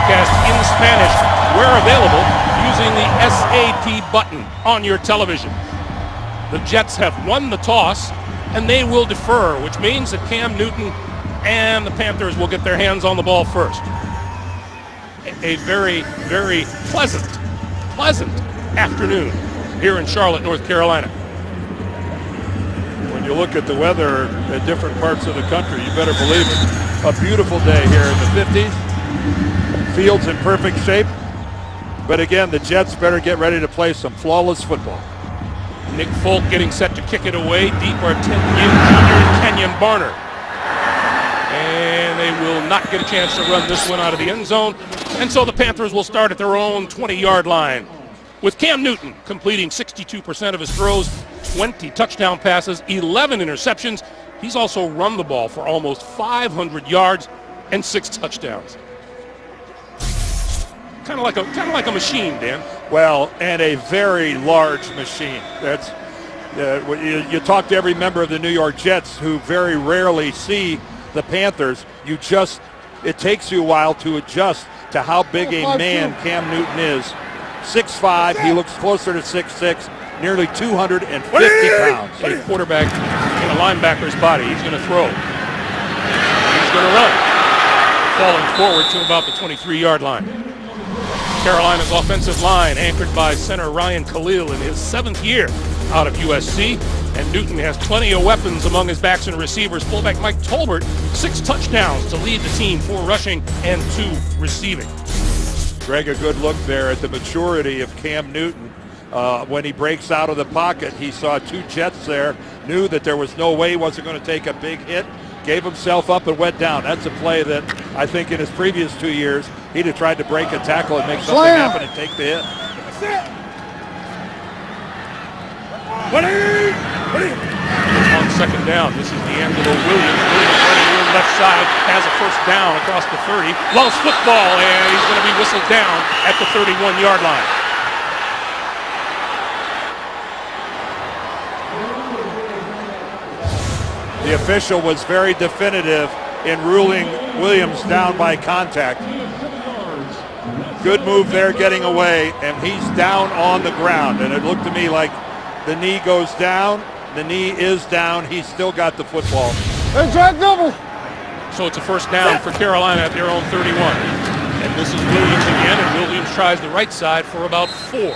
broadcast in Spanish where available using the SAT button on your television. The Jets have won the toss, and they will defer, which means that Cam Newton and the Panthers will get their hands on the ball first. A very, very pleasant afternoon here in Charlotte, North Carolina. When you look at the weather at different parts of the country, you better believe it. A beautiful day here in the 50s. Fields in perfect shape. But again, the Jets better get ready to play some flawless football. Nick Folk getting set to kick it away. Deep are junior Kenyon Barner. And they will not get a chance to run this one out of the end zone. And so the Panthers will start at their own 20-yard line, with Cam Newton completing 62% of his throws, 20 touchdown passes, 11 interceptions. He's also run the ball for almost 500 yards and 6 touchdowns. Kind of like a machine, Dan. Well, and a very large machine. That's you talk to every member of the New York Jets who very rarely see the Panthers. It takes you a while to adjust to how big a man Cam Newton is. 6'5", he looks closer to 6'6", nearly 250 pounds. A quarterback in a linebacker's body. He's going to throw. He's going to run. Falling forward to about the 23-yard line. Carolina's offensive line anchored by center Ryan Khalil in his 7th year out of USC. And Newton has plenty of weapons among his backs and receivers. Fullback Mike Tolbert, 6 touchdowns to lead the team, 4 rushing and 2 receiving. Greg, a good look there at the maturity of Cam Newton. When he breaks out of the pocket, he saw 2 Jets there, knew that there was no way he wasn't going to take a big hit, gave himself up and went down. That's a play that I think in his previous 2 years, he'd have tried to break a tackle and make something happen and take the hit. That's it. On second down, this is D'Angelo Williams. Williams running in left side, has a first down across the 30. Loves football, and he's going to be whistled down at the 31-yard line. The official was very definitive in ruling Williams down by contact. Good move there getting away, and he's down on the ground. And it looked to me like the knee goes down. The knee is down. He's still got the football. Hey, track double. So it's a first down for Carolina at their own 31. And this is Williams again, and Williams tries the right side for about 4.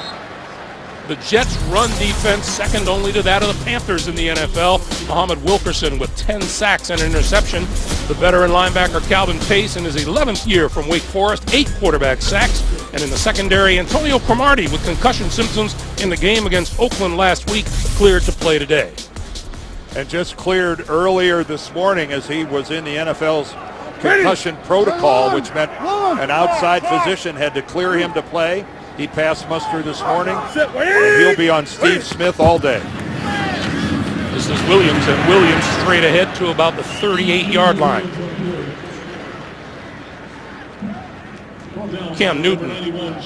The Jets' run defense second only to that of the Panthers in the NFL. Muhammad Wilkerson with 10 sacks and an interception. The veteran linebacker Calvin Pace in his 11th year from Wake Forest, 8 quarterback sacks. And in the secondary, Antonio Cromartie with concussion symptoms in the game against Oakland last week, cleared to play today. And just cleared earlier this morning as he was in the NFL's concussion protocol, which meant an outside physician had to clear him to play. He passed muster this morning, and he'll be on Steve Smith all day. This is Williams, and Williams straight ahead to about the 38-yard line. Cam Newton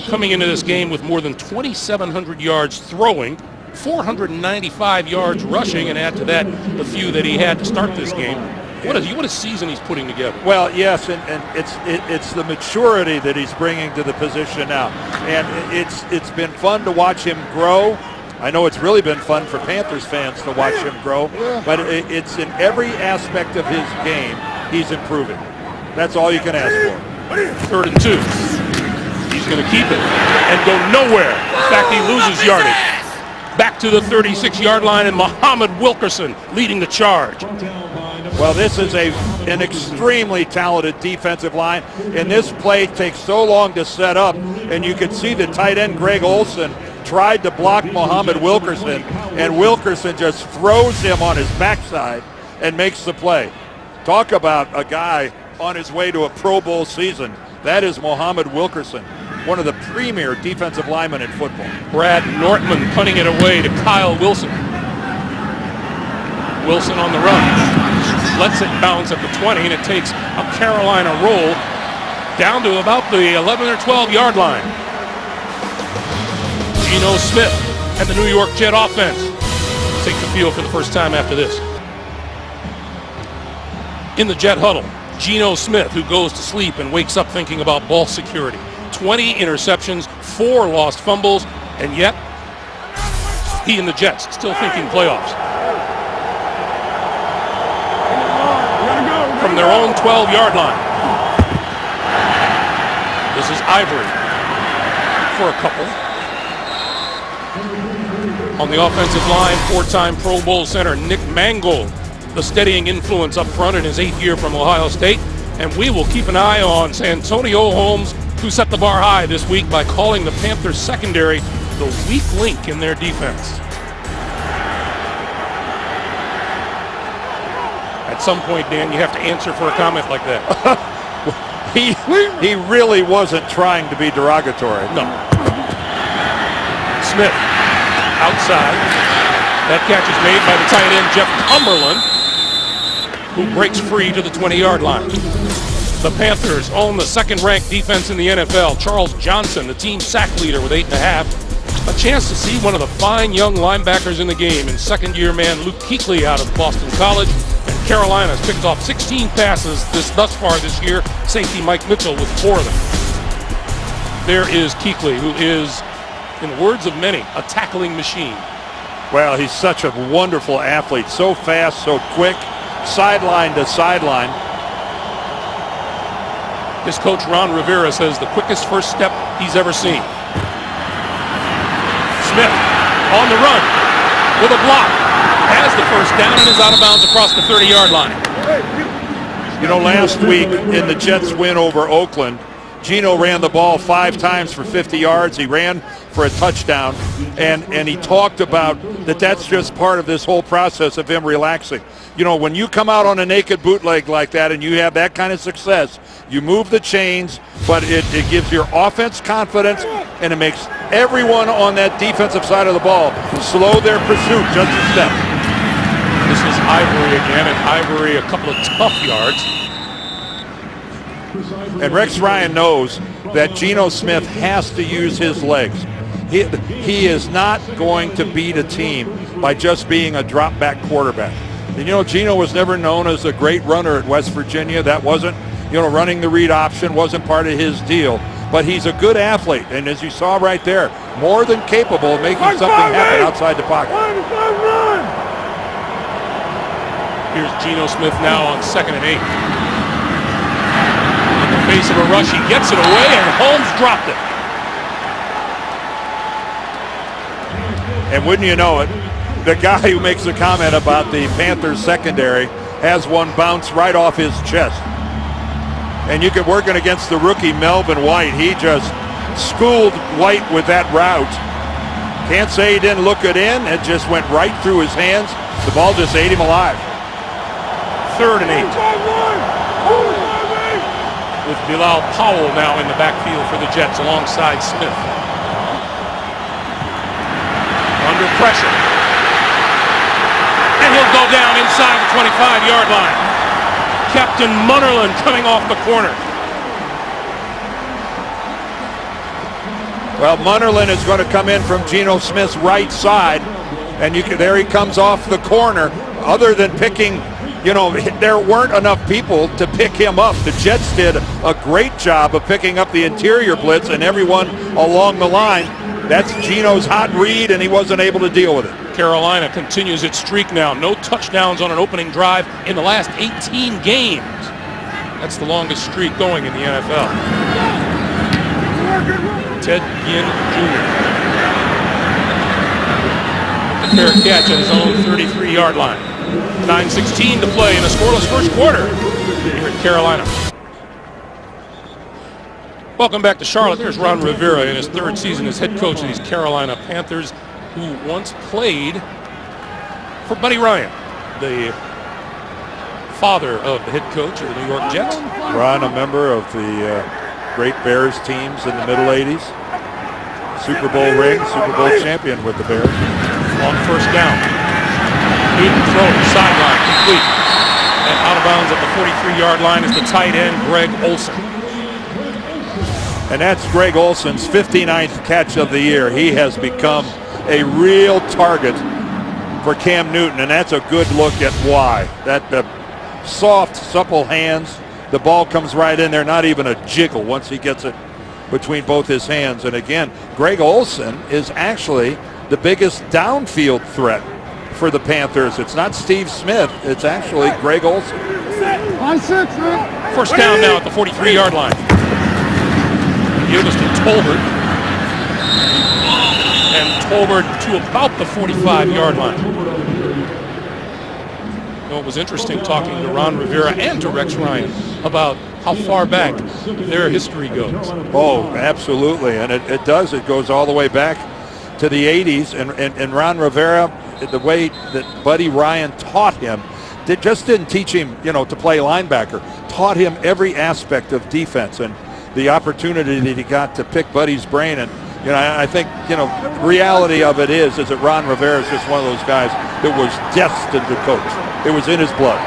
coming into this game with more than 2,700 yards throwing, 495 yards rushing, and add to that the few that he had to start this game. What a season he's putting together. Well, yes, and it's the maturity that he's bringing to the position now. And it's been fun to watch him grow. I know it's really been fun for Panthers fans to watch him grow, but it's in every aspect of his game, he's improving. That's all you can ask for. 3rd and 2. He's going to keep it and go nowhere. In fact, he loses yardage. Back to the 36-yard line, and Muhammad Wilkerson leading the charge. Well, this is an extremely talented defensive line, and this play takes so long to set up, and you can see the tight end Greg Olsen tried to block Muhammad Wilkerson, and Wilkerson just throws him on his backside and makes the play. Talk about a guy on his way to a Pro Bowl season. That is Muhammad Wilkerson, one of the premier defensive linemen in football. Brad Nortman punting it away to Kyle Wilson. Wilson on the run. Lets it bounce at the 20, and it takes a Carolina roll down to about the 11 or 12-yard line. Geno Smith and the New York Jet offense take the field for the first time after this. In the Jet huddle, Geno Smith, who goes to sleep and wakes up thinking about ball security. 20 interceptions, 4 lost fumbles, and yet he and the Jets still thinking playoffs. From their own 12-yard line. This is Ivory for a couple. On the offensive line, 4-time Pro Bowl center Nick Mangold, the steadying influence up front in his 8th year from Ohio State. And we will keep an eye on Santonio Holmes, who set the bar high this week by calling the Panthers secondary the weak link in their defense. At some point, Dan, you have to answer for a comment like that. He really wasn't trying to be derogatory. No. Smith, outside. That catch is made by the tight end, Jeff Cumberland, who breaks free to the 20-yard line. The Panthers own the second-ranked defense in the NFL. Charles Johnson, the team sack leader with 8.5. A chance to see one of the fine young linebackers in the game in second-year man Luke Kuechly out of Boston College. And Carolina's picked off 16 passes thus far this year. Safety Mike Mitchell with 4 of them. There is Kuechly, who is, in the words of many, a tackling machine. Well, he's such a wonderful athlete. So fast, so quick, sideline to sideline. His coach, Ron Rivera, says the quickest first step he's ever seen. Smith on the run with a block. Has the first down and is out of bounds across the 30-yard line. You know, last week in the Jets' win over Oakland, Geno ran the ball 5 times for 50 yards. He ran for a touchdown, and he talked about that's just part of this whole process of him relaxing. You know, when you come out on a naked bootleg like that and you have that kind of success, you move the chains, but it gives your offense confidence, and it makes everyone on that defensive side of the ball slow their pursuit just a step. This is Ivory again, and Ivory a couple of tough yards. And Rex Ryan knows that Geno Smith has to use his legs. He is not going to beat a team by just being a drop-back quarterback. And you know, Geno was never known as a great runner at West Virginia. That wasn't, you know, running the read option wasn't part of his deal. But he's a good athlete, and as you saw right there, more than capable of making something happen outside the pocket. Here's Geno Smith now on 2nd and 8. In the face of a rush, he gets it away, and Holmes dropped it. And wouldn't you know it, the guy who makes the comment about the Panthers secondary has one bounce right off his chest. And you could work it against the rookie Melvin White. He just schooled White with that route. Can't say he didn't look it in. It just went right through his hands. The ball just ate him alive. 3rd and 8. With Bilal Powell now in the backfield for the Jets alongside Smith. Under pressure. And he'll go down inside the 25-yard line. Captain Munnerlyn coming off the corner. Well, Munnerlyn is going to come in from Geno Smith's right side, and there he comes off the corner. Other than picking, you know, there weren't enough people to pick him up. The Jets did a great job of picking up the interior blitz and everyone along the line. That's Geno's hot read, and he wasn't able to deal with it. Carolina continues its streak now. No touchdowns on an opening drive in the last 18 games. That's the longest streak going in the NFL. Ted Ginn Jr. The fair catch at his own 33-yard line. 9:16 to play in a scoreless first quarter here in Carolina. Welcome back to Charlotte. Here's Ron Rivera in his 3rd season as head coach of these Carolina Panthers, who once played for Buddy Ryan, the father of the head coach of the New York Jets. Ron, a member of the great Bears teams in the middle 80s. Super Bowl ring, Super Bowl champion with the Bears. On 1st down. Newton throws, sideline, complete. And out of bounds at the 43-yard line is the tight end, Greg Olsen. And that's Greg Olsen's 59th catch of the year. He has become a real target for Cam Newton, and that's a good look at why. That soft, supple hands, the ball comes right in there, not even a jiggle once he gets it between both his hands. And again, Greg Olsen is actually the biggest downfield threat for the Panthers. It's not Steve Smith, it's actually Greg Olsen. First down now at the 43-yard line. Gives to Tolbert. And Tolbert to about the 45-yard line. You know, it was interesting talking to Ron Rivera and to Rex Ryan about how far back their history goes. Oh, absolutely. And it does. It goes all the way back to the 80s. And Ron Rivera, the way that Buddy Ryan taught him, just didn't teach him, to play linebacker, taught him every aspect of defense. And the opportunity that he got to pick Buddy's brain. And, I think, reality of it is that Ron Rivera is just one of those guys that was destined to coach. It was in his blood.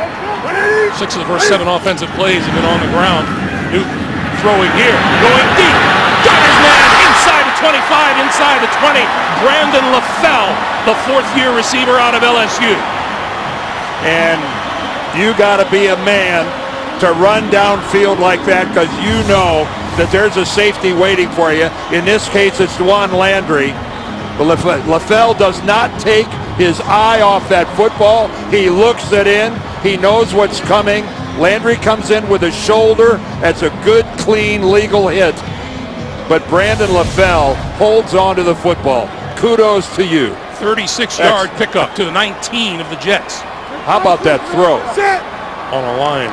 6 of the first 7 offensive plays have been on the ground. Newton throwing here, going deep. Got his man inside the 25, inside the 20. Brandon LaFell, the 4th-year receiver out of LSU. And you got to be a man to run downfield like that, because you know that there's a safety waiting for you. In this case, it's Dwan Landry. But LaFell does not take his eye off that football. He looks it in. He knows what's coming. Landry comes in with a shoulder. That's a good, clean, legal hit. But Brandon LaFell holds on to the football. Kudos to you. 36-yard pickup to the 19 of the Jets. How about that throw? On a line.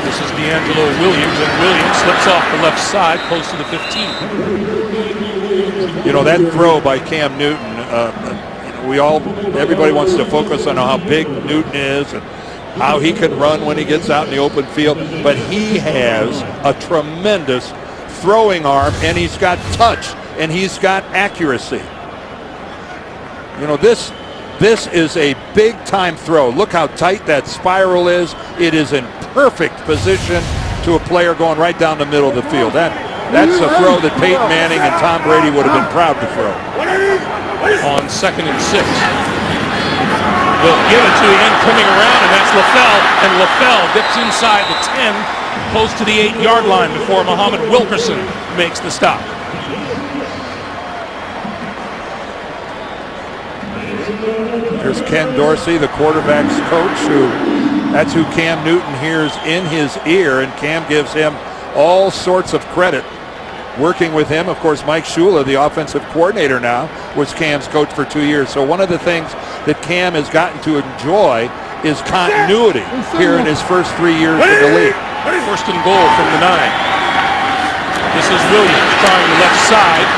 This is D'Angelo Williams, and Williams slips off the left side, close to the 15. That throw by Cam Newton, everybody wants to focus on how big Newton is and how he can run when he gets out in the open field, but he has a tremendous throwing arm, and he's got touch, and he's got accuracy. This is a big-time throw. Look how tight that spiral is. It is in perfect position to a player going right down the middle of the field. That's a throw that Peyton Manning and Tom Brady would have been proud to throw. On 2nd and 6. They'll give it to him, coming around, and that's LaFell. And LaFell dips inside the 10, close to the 8-yard line before Muhammad Wilkerson makes the stop. There's Ken Dorsey, the quarterback's coach, that's who Cam Newton hears in his ear, and Cam gives him all sorts of credit working with him. Of course, Mike Shula, the offensive coordinator now, was Cam's coach for 2 years. So one of the things that Cam has gotten to enjoy is continuity here in his first 3 years in the league. First and goal from the 9. This is Williams trying the left side.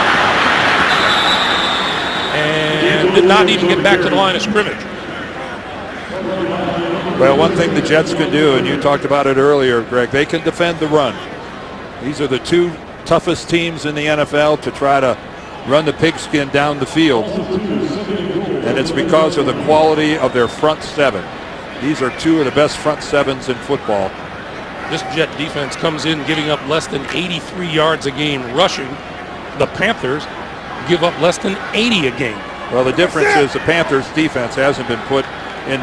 And did not even get back to the line of scrimmage. Well, one thing the Jets can do, and you talked about it earlier, Greg, they can defend the run. These are the 2 toughest teams in the NFL to try to run the pigskin down the field. And it's because of the quality of their front 7. These are 2 of the best front 7s in football. This Jet defense comes in giving up less than 83 yards a game rushing. The Panthers give up less than 80 a game. Well, the difference is the Panthers defense hasn't been put in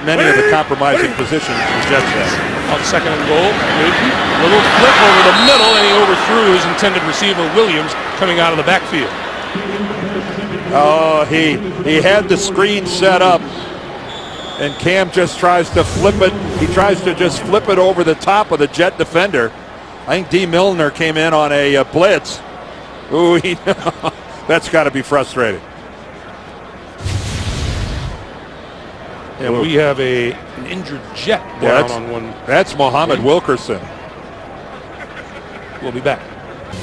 many of the compromising positions the Jets have. On 2nd and goal, Newton, a little flip over the middle, and he overthrew his intended receiver, Williams, coming out of the backfield. Oh, he had the screen set up, and Cam just tries to flip it. He tries to just flip it over the top of the Jet defender. I think D. Milner came in on a blitz. Ooh, that's got to be frustrating. And we have an injured Jet down on one. That's Muhammad Wilkerson. We'll be back.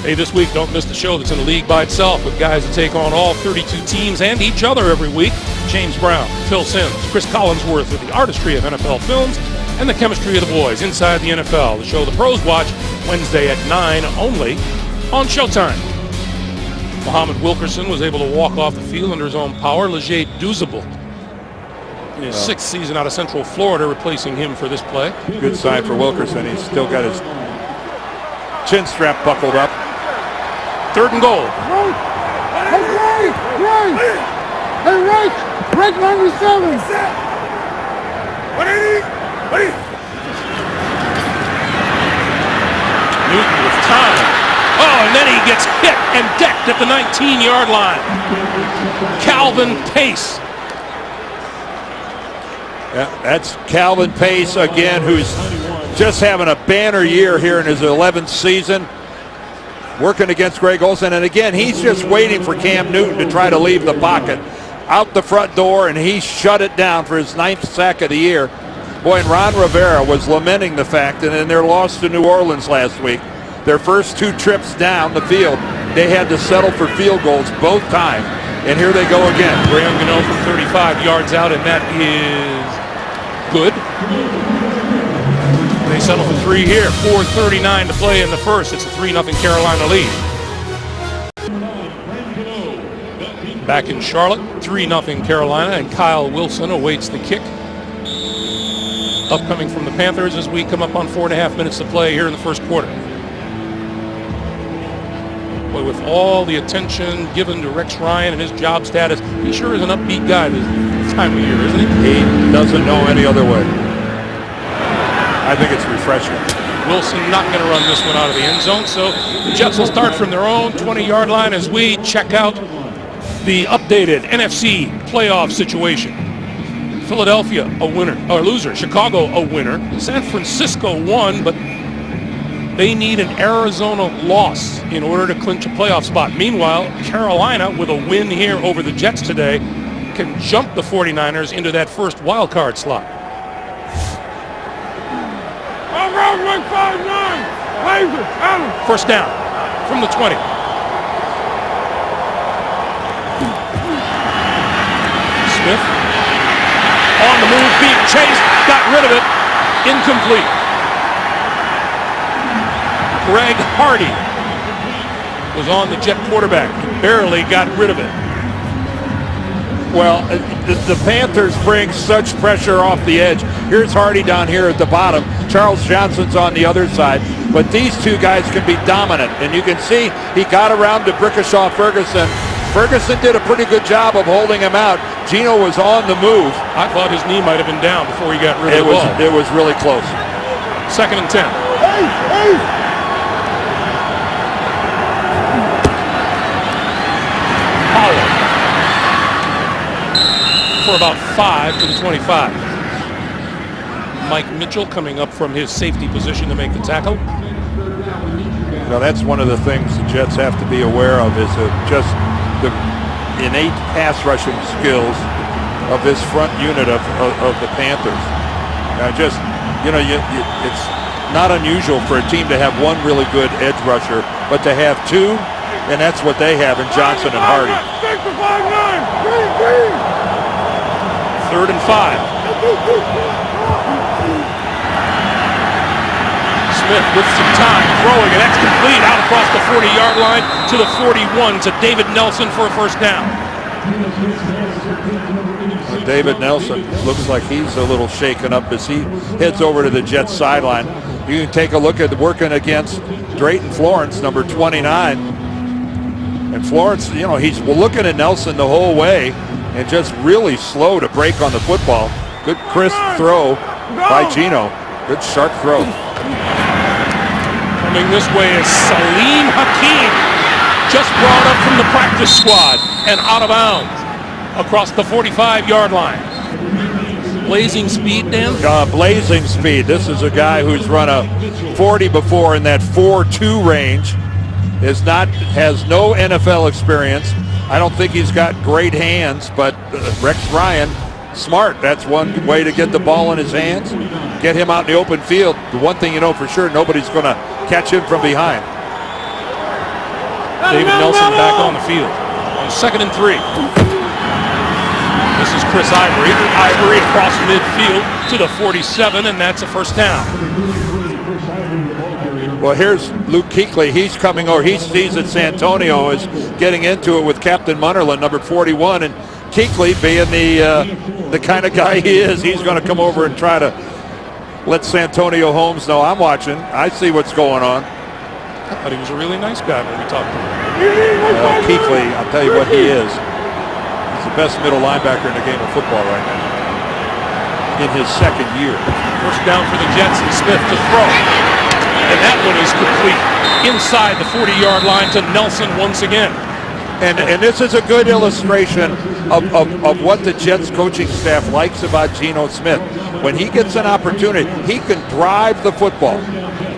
Hey, this week, don't miss the show that's in a league by itself with guys that take on all 32 teams and each other every week. James Brown, Phil Simms, Chris Collinsworth with the artistry of NFL films and the chemistry of the boys inside the NFL. The show the pros watch Wednesday at 9 only on Showtime. Muhammad Wilkerson was able to walk off the field under his own power. Leger Douzable in his 6th season out of Central Florida, replacing him for this play. Good sign for Wilkerson. He's still got his chin strap buckled up. 3rd and goal. Right number 7. Newton with time. Oh, and then he gets hit and decked at the 19-yard line. Calvin Pace. Yeah, that's Calvin Pace again, who's just having a banner year here in his 11th season, working against Greg Olsen. And again, he's just waiting for Cam Newton to try to leave the pocket out the front door, and he shut it down for his 9th sack of the year. Boy, and Ron Rivera was lamenting the fact that in their loss to New Orleans last week, their first 2 trips down the field, they had to settle for field goals both times. And here they go again. Graham Gano from 35 yards out, and that is good. They settle for 3 here. 4:39 to play in the first. It's a 3-0 Carolina lead. Back in Charlotte, 3-0 Carolina, and Kyle Wilson awaits the kick. Upcoming from the Panthers as we come up on 4.5 minutes to play here in the first quarter. Boy, with all the attention given to Rex Ryan and his job status, he sure is an upbeat guy this time of year, isn't he? He doesn't know any other way. I think it's refreshing. Wilson not going to run this one out of the end zone, so the Jets will start from their own 20-yard line as we check out the updated NFC playoff situation. Philadelphia a winner, or loser. Chicago a winner. San Francisco won, but they need an Arizona loss in order to clinch a playoff spot. Meanwhile, Carolina, with a win here over the Jets today, can jump the 49ers into that first wild card slot. First down from the 20. Smith on the move, being chased, got rid of it, incomplete. Greg Hardy was on the Jet quarterback. He barely got rid of it. Well, the Panthers bring such pressure off the edge. Here's Hardy down here at the bottom. Charles Johnson's on the other side. But these two guys can be dominant. And you can see he got around to Brickashaw Ferguson. Ferguson did a pretty good job of holding him out. Gino was on the move. I thought his knee might have been down before he got rid of the ball. It was really close. 2nd and 10. Howell for about 5 to the 25. Mike Mitchell coming up from his safety position to make the tackle. Now that's one of the things the Jets have to be aware of, is just the innate pass rushing skills of this front unit of the Panthers. It's not unusual for a team to have one really good edge rusher, but to have 2, and that's what they have in Johnson and Hardy. 3rd and 5. Smith with some time, throwing, and that's complete out across the 40-yard line to the 41 to David Nelson for a first down. David Nelson looks like he's a little shaken up as he heads over to the Jets sideline. You can take a look at working against Drayton Florence, number 29. And Florence, he's looking at Nelson the whole way and just really slow to break on the football. Good crisp throw by Gino. Good sharp throw. Coming this way is Salim Hakeem, just brought up from the practice squad and out of bounds across the 45-yard line. Blazing speed, Dan? Blazing speed. This is a guy who's run a 40 before in that 4.2 range. Has no NFL experience. I don't think he's got great hands, but Rex Ryan, smart. That's one way to get the ball in his hands. Get him out in the open field. The one thing you know for sure, nobody's going to catch him from behind. David Nelson back on the field on 2nd and 3. This is Chris Ivory. Ivory across midfield to the 47, and that's a first down. Well, here's Luke Kuechly. He's coming over. He sees that Santonio is getting into it with Captain Munnerlyn, number 41, and Kuechly, being the kind of guy he is, he's going to come over and try to let Santonio Holmes know, I'm watching. I see what's going on. I thought he was a really nice guy when we talked to him. Kuechly, I'll tell you what he is. He's the best middle linebacker in the game of football right now. In his 2nd year. First down for the Jets, and Smith to throw. And that one is complete. inside the 40-yard line to Nelson once again. And this is a good illustration of what the Jets coaching staff likes about Geno Smith. When he gets an opportunity, he can drive the football.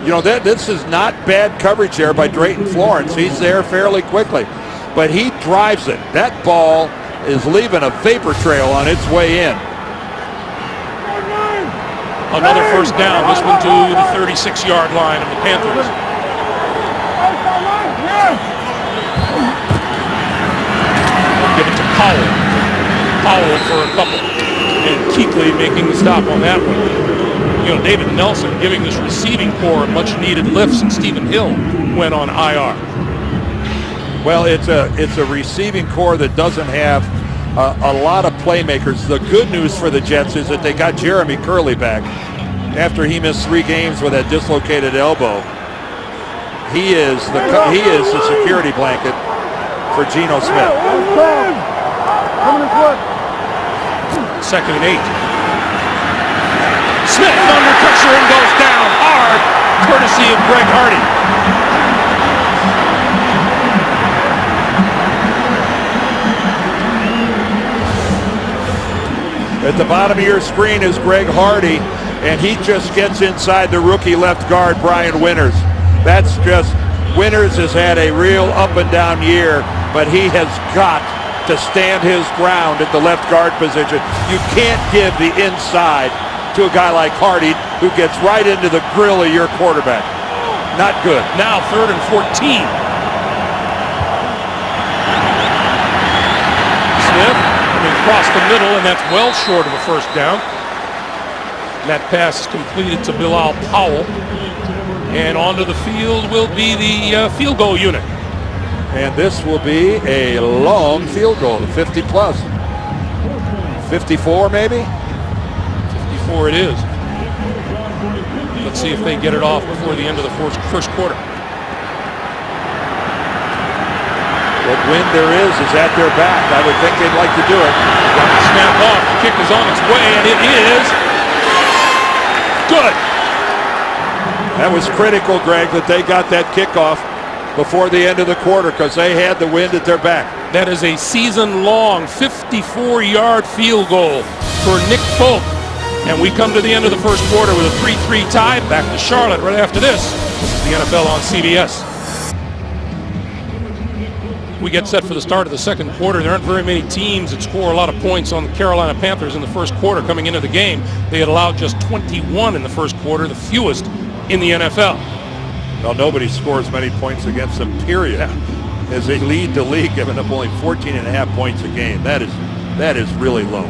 You know, this is not bad coverage there by Drayton Florence. He's there fairly quickly. But he drives it. That ball is leaving a vapor trail on its way in. Another first down, this one to the 36-yard line of the Panthers. Give it to Powell. Powell for a couple. And Kuechly making the stop on that one. You know, David Nelson giving this receiving corps a much-needed lift since Stephen Hill went on IR. Well, it's a receiving corps that doesn't have a lot of playmakers. The good news for the Jets is that they got Jeremy Curley back after he missed 3 games with that dislocated elbow. He is the security blanket for Geno Smith. Second and 8. Smith under pressure and goes down hard, courtesy of Greg Hardy. At the bottom of your screen is Greg Hardy, and he just gets inside the rookie left guard, Brian Winters. That's just, Winters has had a real up and down year, but he has got to stand his ground at the left guard position. You can't give the inside to a guy like Hardy who gets right into the grill of your quarterback. Not good. Now 3rd and 14. Smith across the middle, and that's well short of a first down. And that pass is completed to Bilal Powell. And onto the field will be the field goal unit. And this will be a long field goal, 50 plus. 54 maybe? 54 it is. Let's see if they get it off before the end of the first quarter. What wind there is at their back. I would think they'd like to do it. Snap off. The kick is on its way, and it is good. That was critical, Greg, that they got that kickoff before the end of the quarter because they had the wind at their back. That is a season-long 54-yard field goal for Nick Folk. And we come to the end of the first quarter with a 3-3 tie. Back to Charlotte right after this. This is the NFL on CBS. We get set for the start of the second quarter. There aren't very many teams that score a lot of points on the Carolina Panthers in the first quarter coming into the game. They had allowed just 21 in the first quarter, the fewest in the NFL. Well, nobody scores many points against them, period. As they lead the league, giving up only 14.5 points a game. That is really low.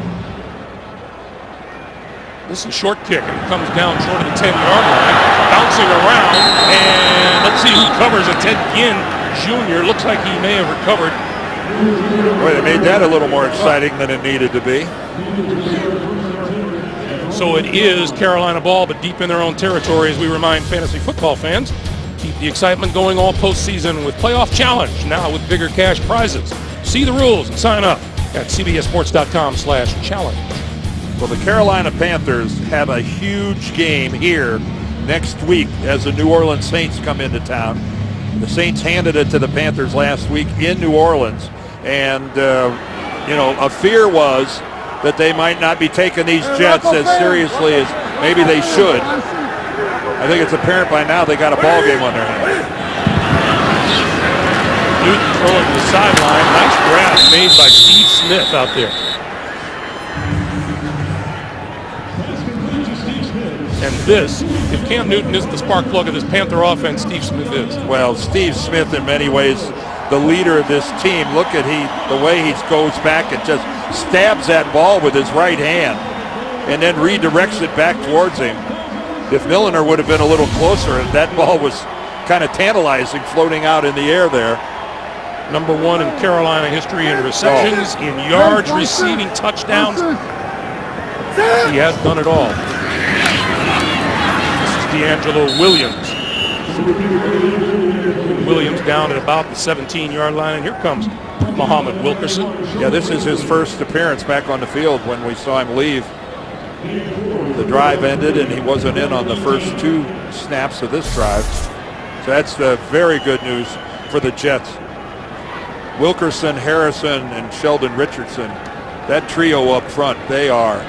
This is a short kick, and it comes down short of the 10-yard line, bouncing around, and let's see who covers it. Ted Ginn Jr. looks like he may have recovered. Boy, they made that a little more exciting than it needed to be. So it is Carolina ball, but deep in their own territory, as we remind fantasy football fans. Keep the excitement going all postseason with Playoff Challenge, now with bigger cash prizes. See the rules and sign up at cbssports.com/challenge. Well, the Carolina Panthers have a huge game here next week as the New Orleans Saints come into town. The Saints handed it to the Panthers last week in New Orleans, and a fear was that they might not be taking these Jets as seriously as maybe they should. I think it's apparent by now they got a ball game on their hands. Newton throwing to the sideline. Nice grab made by Steve Smith out there. And this, if Cam Newton isn't the spark plug of this Panther offense, Steve Smith is. Well, Steve Smith in many ways the leader of this team. Look at the way he goes back and just stabs that ball with his right hand and then redirects it back towards him. If Milliner would have been a little closer, and that ball was kind of tantalizing floating out in the air there. Number 1 in Carolina history in receptions, in yards, receiving touchdowns. He has done it all. This is D'Angelo Williams. Williams down at about the 17-yard line, and here comes Muhammad Wilkerson. Yeah, this is his first appearance back on the field when we saw him leave. The drive ended, and he wasn't in on the first 2 snaps of this drive. So that's the very good news for the Jets. Wilkerson, Harrison, and Sheldon Richardson, that trio up front, they are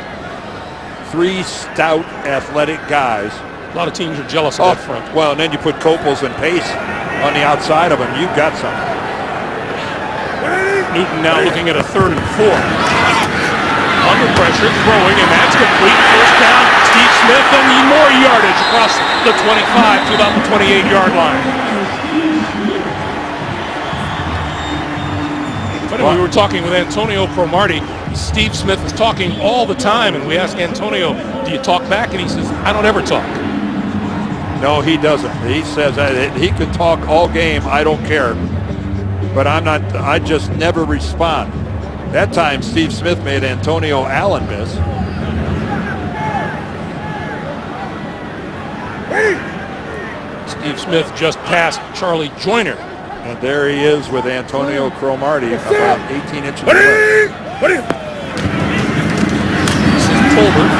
3 stout, athletic guys. A lot of teams are jealous of that front. Well, and then you put Copels and Pace on the outside of them. You've got something. Newton now looking at a 3rd and 4. Under pressure, throwing, and that's complete. First down, Steve Smith, and more yardage across the 25 to about the 28-yard line. We were talking with Antonio Cromartie. Steve Smith is talking all the time, and we asked Antonio, do you talk back? And he says, I don't ever talk. No, he doesn't. He says he can talk all game. I don't care. But I'm not. I just never respond. That time, Steve Smith made Antonio Allen miss. Steve Smith just passed Charlie Joyner. And there he is with Antonio Cromartie about 18 inches away. This is Tolbert.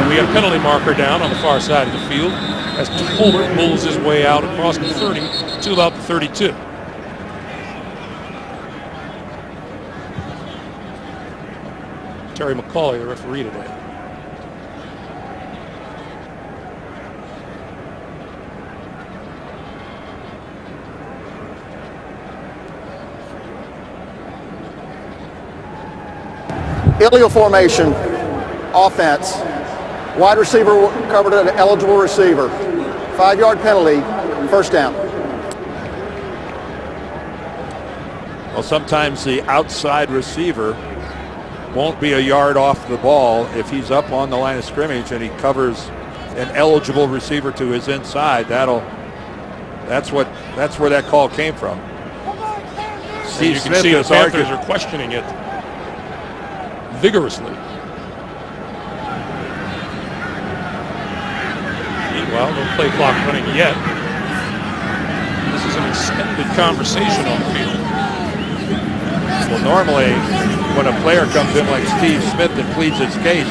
And we got a penalty marker down on the far side of the field as Tolbert pulls his way out across the 30 to about the 32. Terry McCauley, the referee today. Illegal formation, offense. Wide receiver covered an eligible receiver. 5-yard penalty, first down. Well, sometimes the outside receiver won't be a yard off the ball if he's up on the line of scrimmage and he covers an eligible receiver to his inside. That's where that call came from. Steve Smith, see the Panthers are questioning it vigorously. Meanwhile, no play clock running yet. This is an extended conversation on the field. Well, normally when a player comes in like Steve Smith and pleads his case,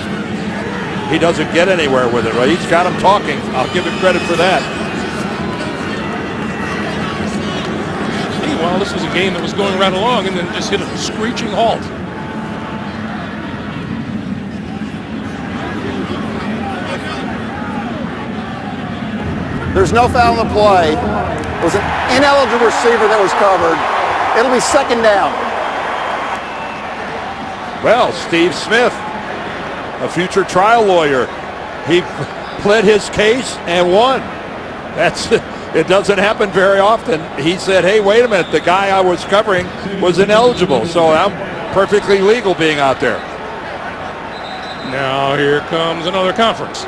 he doesn't get anywhere with it. Right? He's got him talking. I'll give him credit for that. Meanwhile, this was a game that was going right along and then just hit a screeching halt. There's no foul in the play. It was an ineligible receiver that was covered. It'll be second down. Well, Steve Smith, a future trial lawyer, he pled his case and won. It doesn't happen very often. He said, hey, wait a minute, the guy I was covering was ineligible, so I'm perfectly legal being out there. Now here comes another conference.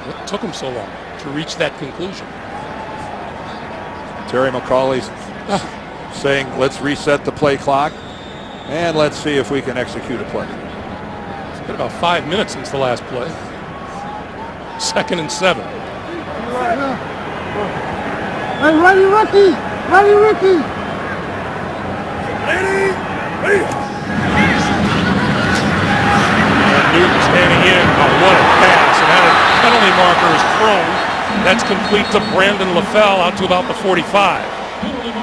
What took him so long to reach that conclusion? Terry McCauley's saying, let's reset the play clock and let's see if we can execute a play. It's been about 5 minutes since the last play. 2nd and 7. Hey, ready, rookie! Ready, rookie! Newton standing in. Oh, what a pass. And that penalty marker is thrown. That's complete to Brandon LaFell out to about the 45.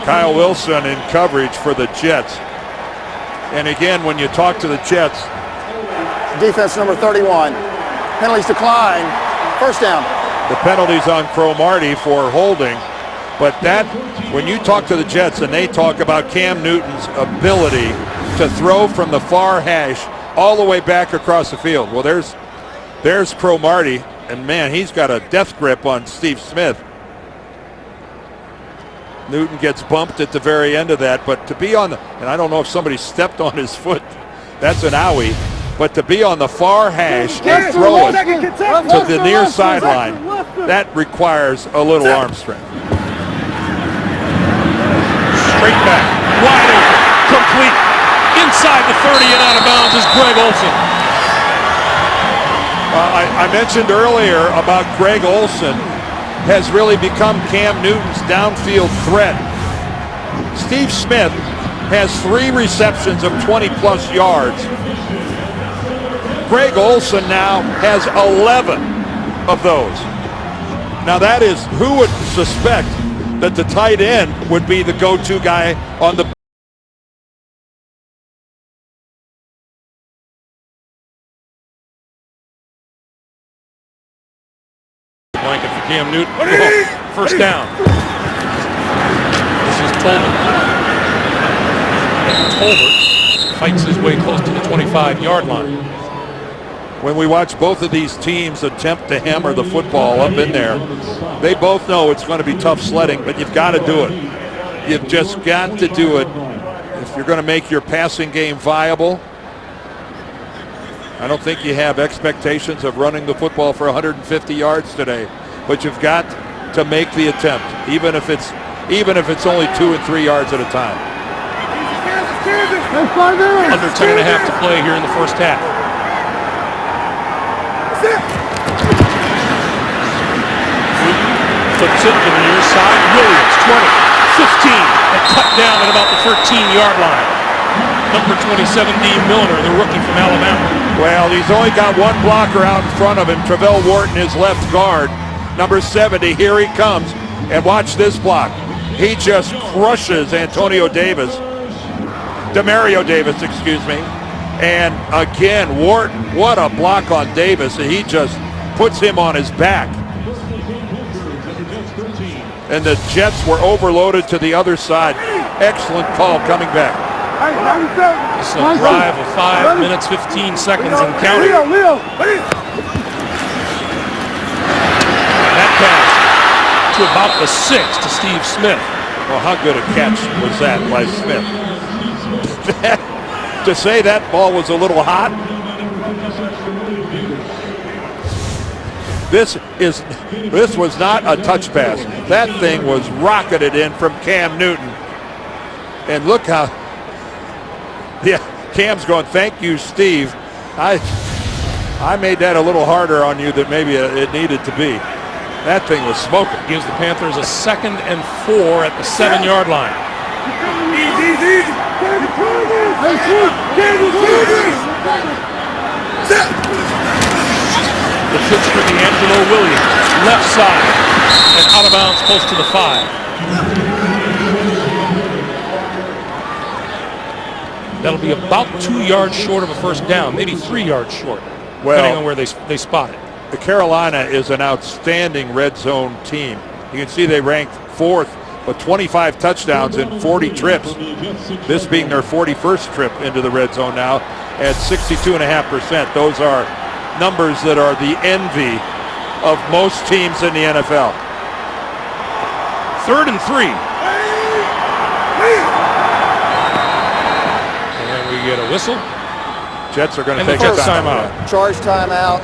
Kyle Wilson in coverage for the Jets. And again, when you talk to the Jets. Defense number 31. Penalties decline. First down. The penalties on Cromartie for holding. But that, when you talk to the Jets and they talk about Cam Newton's ability to throw from the far hash all the way back across the field. Well, there's Cromartie, and man, he's got a death grip on Steve Smith. Newton gets bumped at the very end of that, but to be on the, and I don't know if somebody stepped on his foot, that's an owie, but to be on the far hash and throw it to the near sideline, that requires a little arm strength. Straight back, wide open, complete. Inside the 30 and out of bounds is Greg Olsen. I mentioned earlier about Greg Olsen has really become Cam Newton's downfield threat. Steve Smith has 3 receptions of 20-plus yards. Greg Olsen now has 11 of those. Now that is, who would suspect that the tight end would be the go-to guy on the blanket for Cam Newton. Oh, first down. This is Tolbert. And Tolbert fights his way close to the 25-yard line. When we watch both of these teams attempt to hammer the football up in there, they both know it's going to be tough sledding, but you've got to do it. You've just got to do it if you're going to make your passing game viable. I don't think you have expectations of running the football for 150 yards today, but you've got to make the attempt, even if it's only 2 and 3 yards at a time. Under 10 and a half to play here in the first half. Puts it to the near side. Williams, 20, 15, and cut down at about the 13-yard line. Number 27, Dean Milner, the rookie from Alabama. Well, he's only got one blocker out in front of him. Travell Wharton, his left guard. Number 70, here he comes. And watch this block. He just crushes Demario Davis, excuse me. And again, Wharton, what a block on Davis. And he just puts him on his back. And the Jets were overloaded to the other side. Excellent call coming back. This is a drive of 5 minutes, 15 seconds and counting. That pass to about the 6 to Steve Smith. Well, how good a catch was that by Smith? To say that ball was a little hot. This was not a touch pass. That thing was rocketed in from Cam Newton. And look how, yeah, Cam's going, thank you, Steve. I made that a little harder on you than maybe it needed to be. That thing was smoking. Gives the Panthers a 2nd and 4 at the 7-yard line. The pitch for D'Angelo Williams, left side, and out of bounds close to the 5. That'll be about 2 yards short of a first down, maybe 3 yards short, depending on where they spot it. Carolina is an outstanding red zone team. You can see they ranked 4th with 25 touchdowns in 40 trips. This being their 41st trip into the red zone now at 62.5%. Those are numbers that are the envy of most teams in the NFL. 3rd and 3. And we get a whistle. Jets are going to And take the a first timeout. Charge timeout.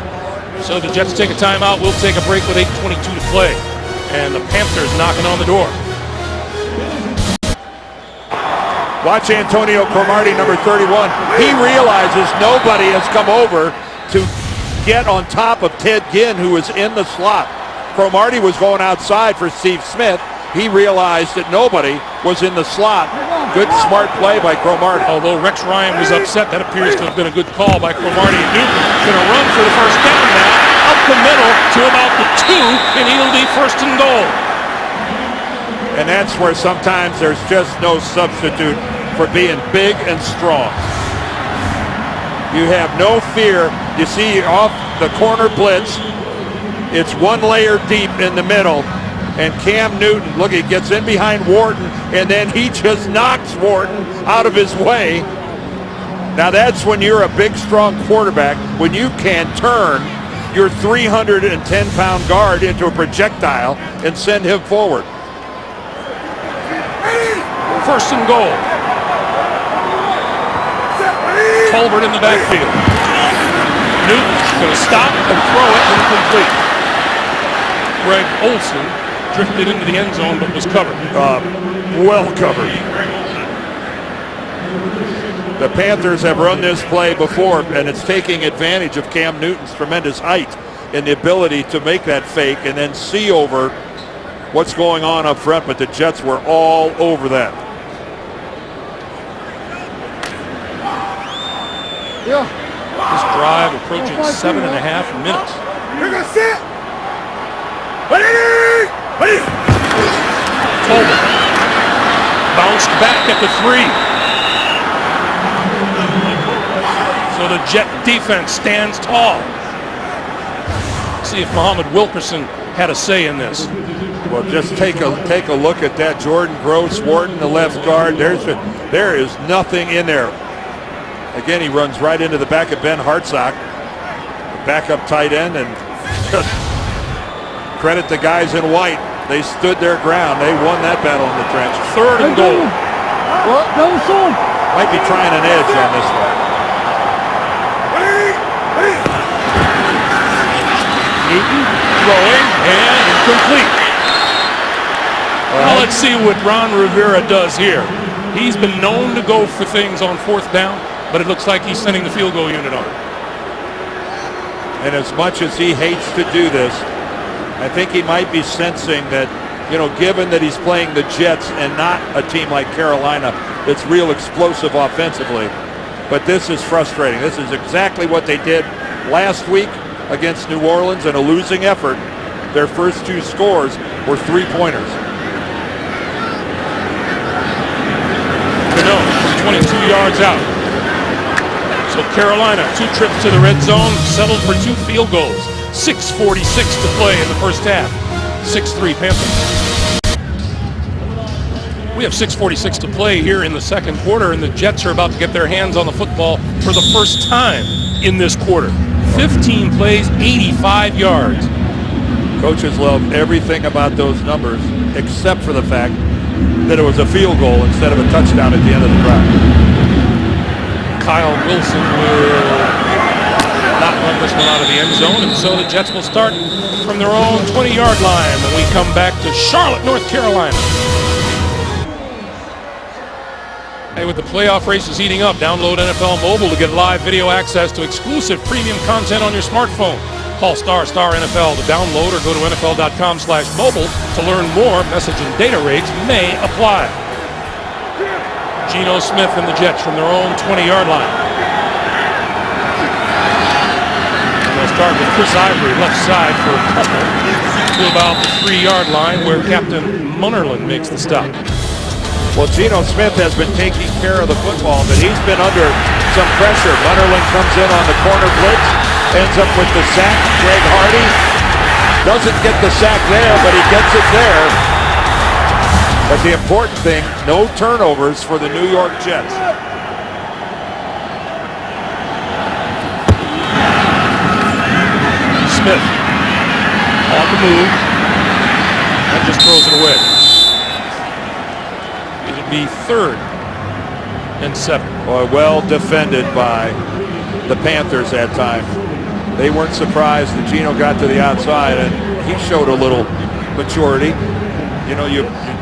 So the Jets take a timeout. We'll take a break with 8:22 to play. And the Panthers knocking on the door. Watch Antonio Cromartie, number 31. He realizes nobody has come over to get on top of Ted Ginn, who was in the slot. Cromartie was going outside for Steve Smith. He realized that nobody was in the slot. Good, smart play by Cromartie. Although Rex Ryan was upset, that appears to have been a good call by Cromartie. Newton going to run for the first down now, up the middle to about the 2, and he'll be 1st and goal. And that's where sometimes there's just no substitute for being big and strong. You have no fear. You see off the corner blitz, it's one layer deep in the middle. And Cam Newton, look, he gets in behind Wharton, and then he just knocks Wharton out of his way. Now that's when you're a big, strong quarterback, when you can turn your 310-pound guard into a projectile and send him forward. 1st and goal. Tolbert in the backfield. Newton's going to stop and throw it incomplete. Greg Olsen drifted into the end zone but was covered. Well covered. The Panthers have run this play before, and it's taking advantage of Cam Newton's tremendous height and the ability to make that fake and then see over what's going on up front, but the Jets were all over that. Yeah. This drive approaching 7.5 minutes. You're gonna sit. Tolman bounced back at the 3. So the Jet defense stands tall. See if Muhammad Wilkerson had a say in this. Well, just take a look at that. Jordan Gross, Wharton, the left guard. There is nothing in there. Again, he runs right into the back of Ben Hartsock, the backup tight end, and just credit the guys in white. They stood their ground. They won that battle in the trench. 3rd and goal. Might be trying an edge on this one. Newton throwing and incomplete. Well, let's see what Ron Rivera does here. He's been known to go for things on 4th down, but it looks like he's sending the field goal unit on. And as much as he hates to do this, I think he might be sensing that, given that he's playing the Jets and not a team like Carolina that's real explosive offensively, but this is frustrating. This is exactly what they did last week against New Orleans in a losing effort. Their first 2 scores were 3-pointers. 22 yards out. So Carolina, 2 trips to the red zone, settled for 2 field goals. 6:46 to play in the first half. 6-3 Panthers. We have 6:46 to play here in the second quarter, and the Jets are about to get their hands on the football for the first time in this quarter. 15 plays, 85 yards. Coaches love everything about those numbers except for the fact that it was a field goal instead of a touchdown at the end of the drive. Kyle Wilson will not run this one out of the end zone, and so the Jets will start from their own 20-yard line when we come back to Charlotte, North Carolina. Hey, with the playoff races heating up, download NFL Mobile to get live video access to exclusive premium content on your smartphone. Call ** NFL to download or go to NFL.com/mobile to learn more. Message and data rates may apply. Geno Smith and the Jets from their own 20-yard line. They'll start with Chris Ivory, left side for a couple, to about the 3-yard line where Captain Munnerlyn makes the stop. Well, Geno Smith has been taking care of the football, but he's been under some pressure. Munnerlyn comes in on the corner blitz, ends up with the sack. Greg Hardy doesn't get the sack there, but he gets it there. But the important thing, no turnovers for the New York Jets. Smith on the move and just throws it away. It'll be 3rd and 7. Boy, well defended by the Panthers that time. They weren't surprised that Geno got to the outside, and he showed a little maturity.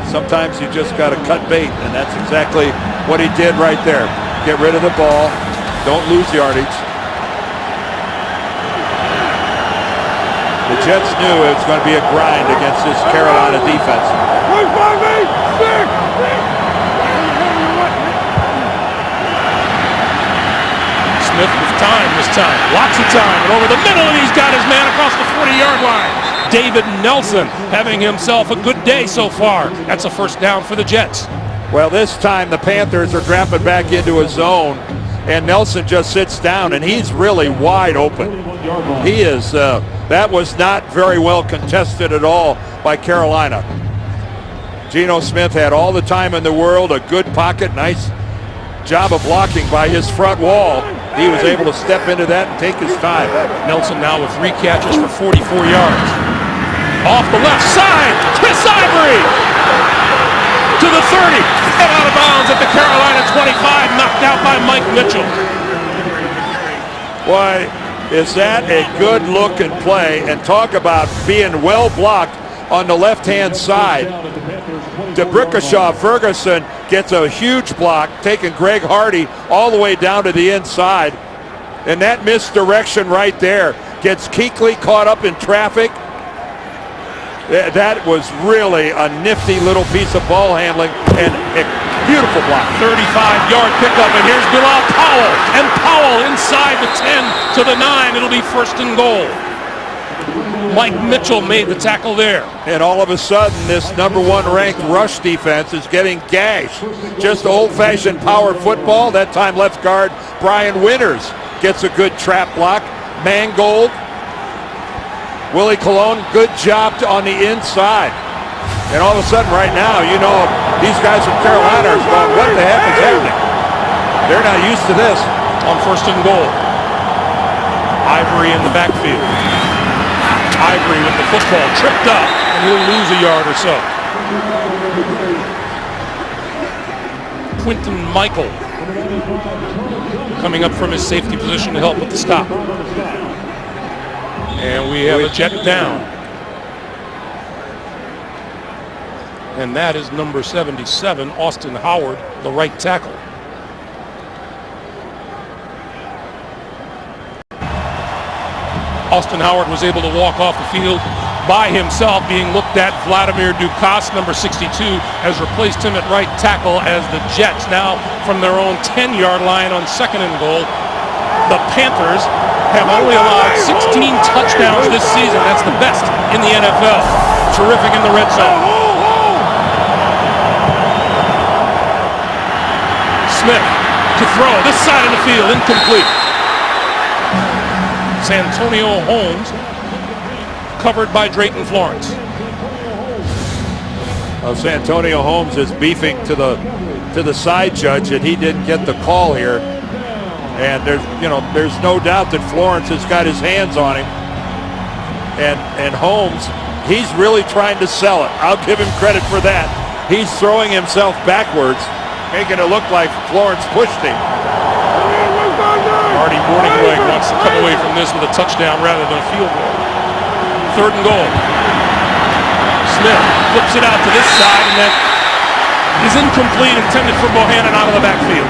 Sometimes you just got to cut bait, and that's exactly what he did right there. Get rid of the ball. Don't lose yardage. The Jets knew it was going to be a grind against this Carolina defense. Smith with time this time. Lots of time. And over the middle, and he's got his man across the 40-yard line. David Nelson having himself a good day so far. That's a first down for the Jets. Well, this time the Panthers are dropping back into a zone, and Nelson just sits down, and he's really wide open. He is, that was not very well contested at all by Carolina. Geno Smith had all the time in the world, a good pocket, nice job of blocking by his front wall. He was able to step into that and take his time. Nelson now with 3 catches for 44 yards. Off the left side, Chris Ivory to the 30 and out of bounds at the Carolina 25, knocked out by Mike Mitchell. Boy, is that a good looking play, and talk about being well blocked on the left-hand side. DeBrickashaw Ferguson gets a huge block, taking Greg Hardy all the way down to the inside. And that misdirection right there gets Kuechly caught up in traffic. That was really a nifty little piece of ball handling And a beautiful block. 35-yard pickup, and here's Bilal Powell. And Powell inside the 10 to the 9. It'll be first and goal. Mike Mitchell made the tackle there. And all of a sudden, this number 1 ranked rush defense is getting gashed. Just old-fashioned power football. That time left guard Brian Winters gets a good trap block. Mangold. Willie Colon, good job on the inside. And all of a sudden right now, you know, these guys from Carolina are going, what the heck is happening? They're not used to this. On first and goal. Ivory in the backfield. Ivory with the football, tripped up, and he'll lose a yard or so. Quinton Michael coming up from his safety position to help with the stop. And we have a Jet down. And that is number 77, Austin Howard, the right tackle. Austin Howard was able to walk off the field by himself, being looked at. Vladimir Dukas, number 62, has replaced him at right tackle as the Jets now from their own 10-yard line on second and goal. The Panthers have only allowed 16 touchdowns this season. That's the best in the NFL. Terrific in the red zone. Smith to throw. This side of the field, incomplete. Santonio Holmes covered by Drayton Florence. Santonio Holmes is beefing to the side judge that he didn't get the call here. And there's no doubt that Florence has got his hands on him. And Holmes, he's really trying to sell it. I'll give him credit for that. He's throwing himself backwards, making it look like Florence pushed him. Marty Morningweg wants to come away from this with a touchdown rather than a field goal. Third and goal. Smith flips it out to this side, and that is incomplete, intended for Bohannon out of the backfield.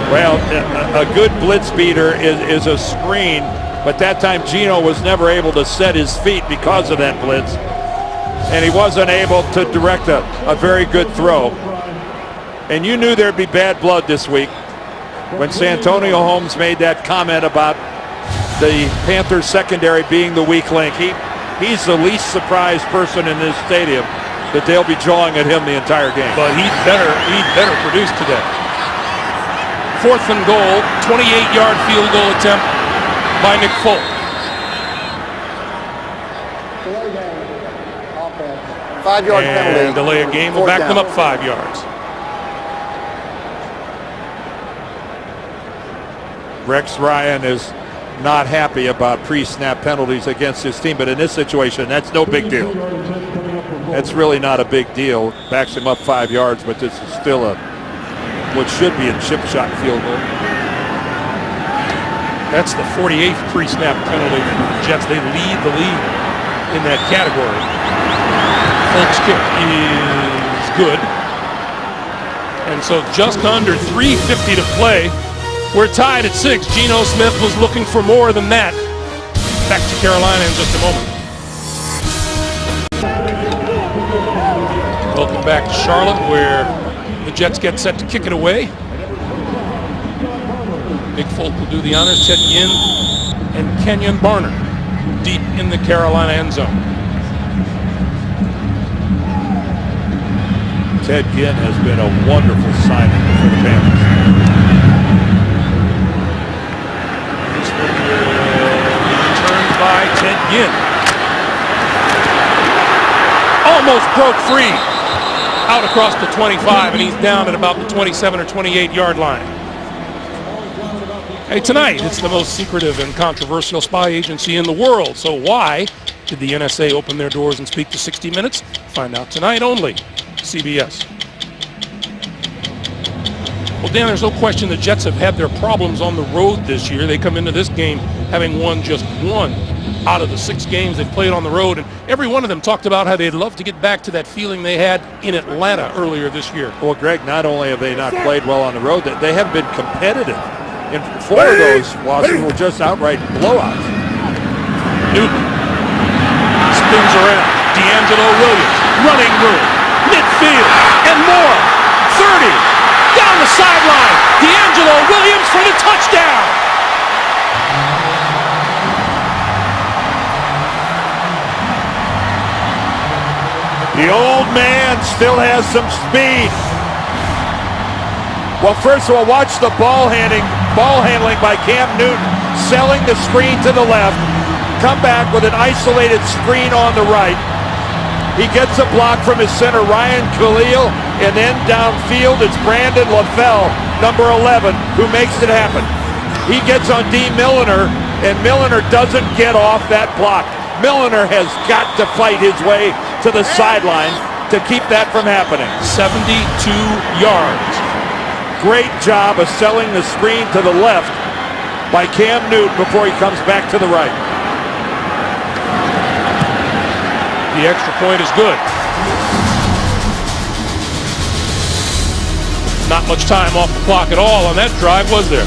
Well, a good blitz beater is a screen, but that time Gino was never able to set his feet because of that blitz. And he wasn't able to direct a very good throw. And you knew there'd be bad blood this week when Santonio Holmes made that comment about the Panthers secondary being the weak link. He's the least surprised person in this stadium that they'll be jawing at him the entire game. But he'd better produce today. Fourth and goal, 28-yard field goal attempt by Nick Folk. 5-yard penalty. And delay a game will back them up 5 yards. Rex Ryan is not happy about pre-snap penalties against his team, but in this situation, that's no big deal. That's really not a big deal. Backs him up 5 yards, but this is still what should be a chip shot field goal. That's the 48th pre-snap penalty for the Jets. They lead the league in that category. Folk's kick is good. And so just under 3:50 to play. We're tied at 6. Geno Smith was looking for more than that. Back to Carolina in just a moment. Welcome back to Charlotte, where the Jets get set to kick it away. Big Folk will do the honors. Ted Ginn and Kenyon Barner deep in the Carolina end zone. Ted Ginn has been a wonderful signing for the Panthers. By Ted Ginn. Almost broke free out across the 25, and he's down at about the 27 or 28-yard line. Hey, tonight it's the most secretive and controversial spy agency in the world. So why did the NSA open their doors and speak to 60 Minutes? Find out tonight only. CBS. Well, Dan, there's no question the Jets have had their problems on the road this year. They come into this game having won just 1 out of the 6 games they've played on the road, and every one of them talked about how they'd love to get back to that feeling they had in Atlanta earlier this year. Well, Greg, not only have they not played well on the road, they have been competitive. And 4 of those losses were just outright blowouts. Newton spins around. DeAndre DeAngelo Williams, running room, midfield, and more. 30, down the sideline. DeAngelo Williams for the touchdown. The old man still has some speed. Well, first of all, watch the ball handling by Cam Newton, selling the screen to the left, come back with an isolated screen on the right. He gets a block from his center, Ryan Khalil, and then downfield, it's Brandon LaFell, number 11, who makes it happen. He gets on D. Milliner, and Milliner doesn't get off that block. Milliner has got to fight his way to the sideline to keep that from happening. 72 yards. Great job of selling the screen to the left by Cam Newton before he comes back to the right. The extra point is good. Not much time off the clock at all on that drive, was there?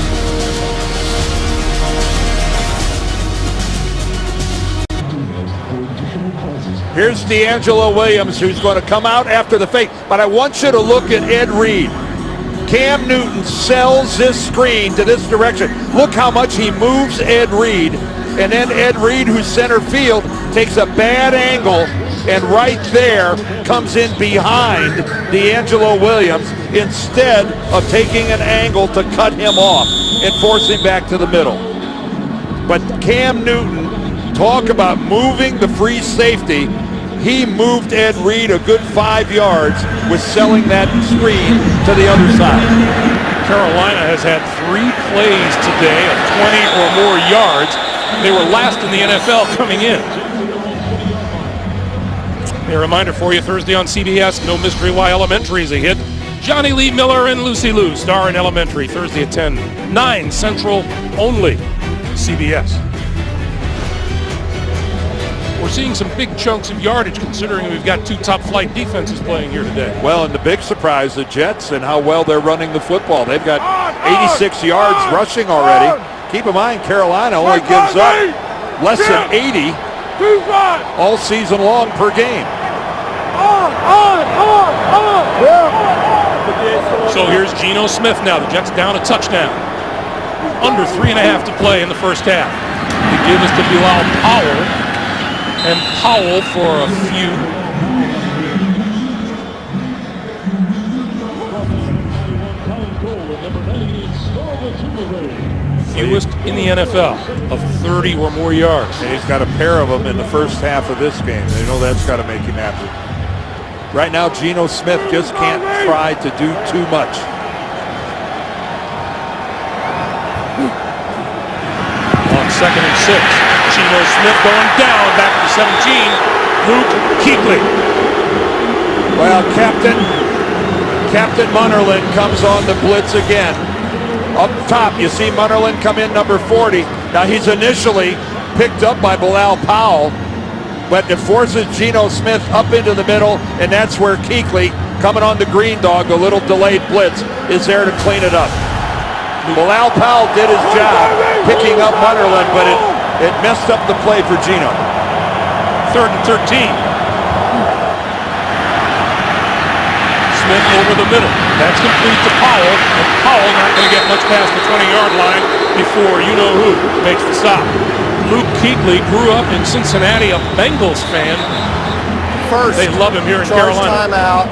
Here's DeAngelo Williams, who's going to come out after the fake. But I want you to look at Ed Reed. Cam Newton sells this screen to this direction. Look how much he moves Ed Reed. And then Ed Reed, who's center field, takes a bad angle and right there comes in behind DeAngelo Williams instead of taking an angle to cut him off and force him back to the middle. But Cam Newton, talk about moving the free safety. He moved Ed Reed a good 5 yards with selling that screen to the other side. Carolina has had 3 plays today of 20 or more yards. They were last in the NFL coming in. A reminder for you, Thursday on CBS, No Mystery Why Elementary is a hit. Johnny Lee Miller and Lucy Liu star in Elementary, Thursday at 10, 9 Central only, CBS. We're seeing some big chunks of yardage considering we've got 2 top-flight defenses playing here today. Well, and the big surprise, the Jets and how well they're running the football. They've got 86 yards rushing already. Keep in mind, Carolina only gives up less than 80 all season long per game. So here's Geno Smith now. The Jets down a touchdown. Under 3.5 to play in the first half. They give us to Bilal Powell. And Powell for a few. Fewest in the NFL of 30 or more yards. And he's got a pair of them in the first half of this game. They know that's got to make him happy. Right now, Geno Smith just can't try to do too much. On 2nd and 6. Geno Smith going down, back to 17. Luke Kuechly. Well, Captain Munnerlyn comes on the blitz again. Up top, you see Munnerlyn come in, number 40. Now, he's initially picked up by Bilal Powell, but it forces Geno Smith up into the middle, and that's where Kuechly, coming on the green dog, a little delayed blitz, is there to clean it up. Bilal Powell did his job picking up Munnerlyn, but it messed up the play for Geno. 3rd and 13. Smith over the middle. That's complete to Powell. And Powell not going to get much past the 20-yard line before you-know-who makes the stop. Luke Kuechly grew up in Cincinnati, a Bengals fan. They love him here in Carolina. Timeout,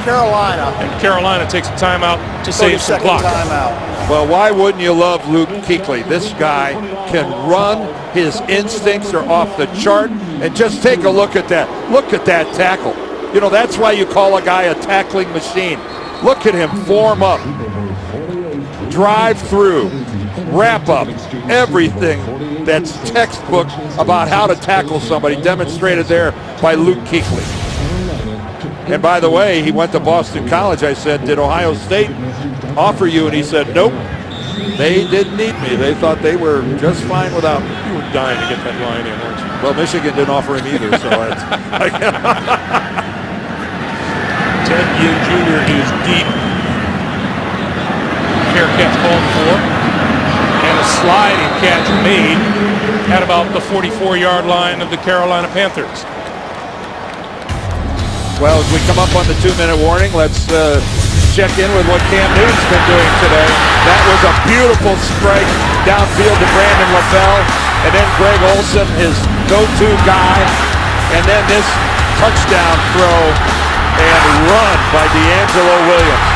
Carolina. And Carolina takes a timeout to save some clock. Timeout. Well, why wouldn't you love Luke Kuechly? This guy can run. His instincts are off the chart. And just take a look at that. Look at that tackle. You know, that's why you call a guy a tackling machine. Look at him form up, drive through, wrap up, everything that's textbook about how to tackle somebody demonstrated there by Luke Kuechly. And by the way, he went to Boston College. I said, did Ohio State offer you? And he said, nope. They didn't need me. They thought they were just fine without me. You were dying to get that line in, weren't you? Well, Michigan didn't offer him either, so it's... Ted Ginn Jr. is deep. Fair catch called for. And a sliding catch made at about the 44-yard line of the Carolina Panthers. Well, as we come up on the 2-minute warning, let's check in with what Cam Newton's been doing today. That was a beautiful strike downfield to Brandon LaFell, and then Greg Olsen, his go-to guy, and then this touchdown throw and run by D'Angelo Williams.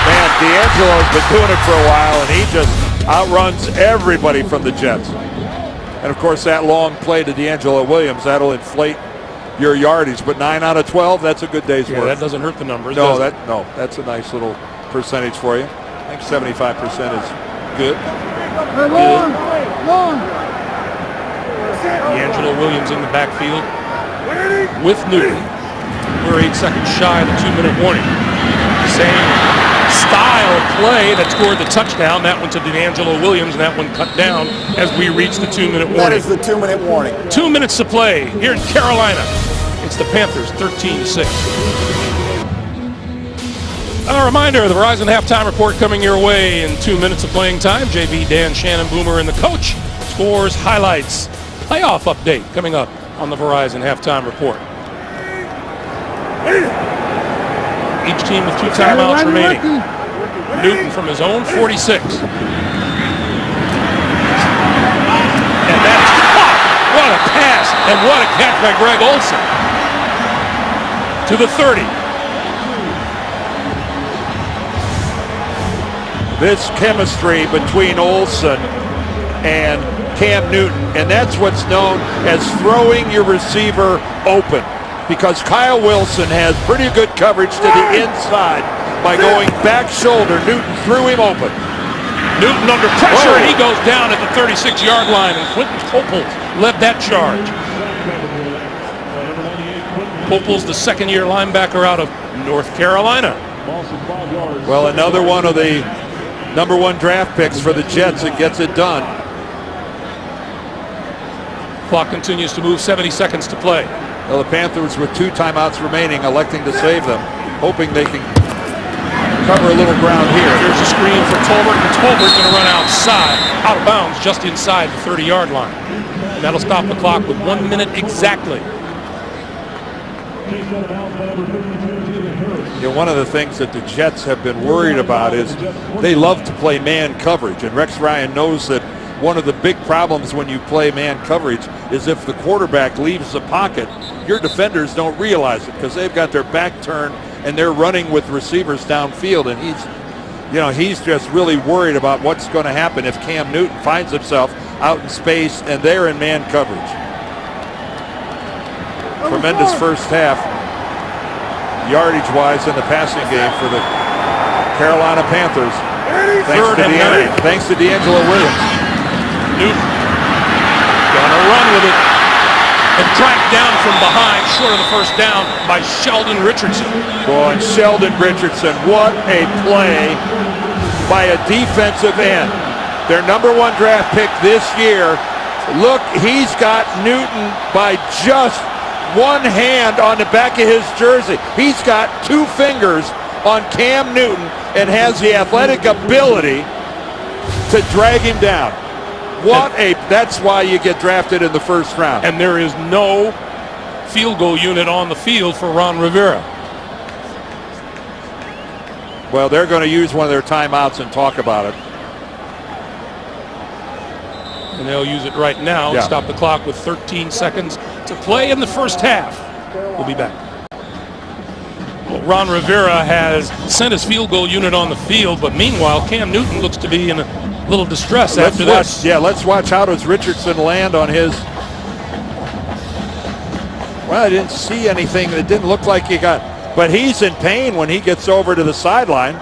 Man, D'Angelo's been doing it for a while, and he just outruns everybody from the Jets. And of course, that long play to D'Angelo Williams, that'll inflate your yardage, but 9 out of 12, that's a good day's work. That doesn't hurt the numbers. No, that's a nice little percentage for you. I think 75% is good. D'Angelo Williams in the backfield with Newton. We're 8 seconds shy of the 2-minute warning. Same style play that scored the touchdown. That one to D'Angelo Williams, and that one cut down as we reach the 2-minute warning. That is the 2-minute warning. 2 minutes to play here in Carolina. It's the Panthers 13-6. A reminder, the Verizon Halftime Report coming your way in 2 minutes of playing time. JB, Dan, Shannon, Boomer, and the coach. Scores, highlights, playoff update coming up on the Verizon Halftime Report. Each team with 2 timeouts remaining. Newton from his own 46. And that's caught. What a pass and what a catch by Greg Olsen. To the 30. This chemistry between Olsen and Cam Newton, and that's what's known as throwing your receiver open, because Kyle Wilson has pretty good coverage to the inside by going back shoulder. Newton threw him open. Newton under pressure, and he goes down at the 36-yard line, and Quentin Poples led that charge. Poples, the second-year linebacker out of North Carolina. Well, another one of the #1 draft picks for the Jets that gets it done. Clock continues to move, 70 seconds to play. Well, the Panthers with 2 timeouts remaining, electing to save them, hoping they can cover a little ground here. Here's a screen for Tolbert, and Tolbert going to run outside, out of bounds, just inside the 30-yard line. And that'll stop the clock with 1 minute exactly. You know, one of the things that the Jets have been worried about is they love to play man coverage, and Rex Ryan knows that one of the big problems when you play man coverage is if the quarterback leaves the pocket, your defenders don't realize it because they've got their back turned and they're running with receivers downfield, and he's just really worried about what's going to happen if Cam Newton finds himself out in space and they're in man coverage. Tremendous first half, yardage-wise in the passing game for the Carolina Panthers. Thanks to D'Angelo Williams. Newton gonna run with it and tracked down from behind, short of the first down by Sheldon Richardson. Boy, Sheldon Richardson, what a play by a defensive end. Their #1 draft pick this year. Look, he's got Newton by just one hand on the back of his jersey. He's got 2 fingers on Cam Newton and has the athletic ability to drag him down. That's why you get drafted in the first round. And there is no field goal unit on the field for Ron Rivera. Well, they're going to use one of their timeouts and talk about it. And they'll use it right now. Yeah. Stop the clock with 13 seconds to play in the first half. We'll be back. Well, Ron Rivera has sent his field goal unit on the field, but meanwhile, Cam Newton looks to be in a little distress after this. Yeah, let's watch how does Richardson land on his. Well, I didn't see anything. It didn't look like he got, but he's in pain when he gets over to the sideline.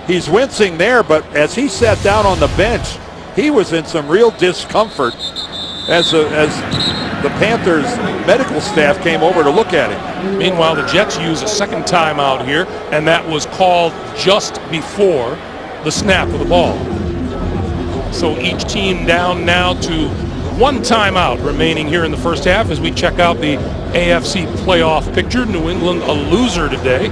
He's wincing there, but as he sat down on the bench, he was in some real discomfort as the Panthers medical staff came over to look at him. Meanwhile, the Jets use a second timeout here, and that was called just before the snap of the ball. So each team down now to 1 timeout remaining here in the first half as we check out the AFC playoff picture. New England a loser today.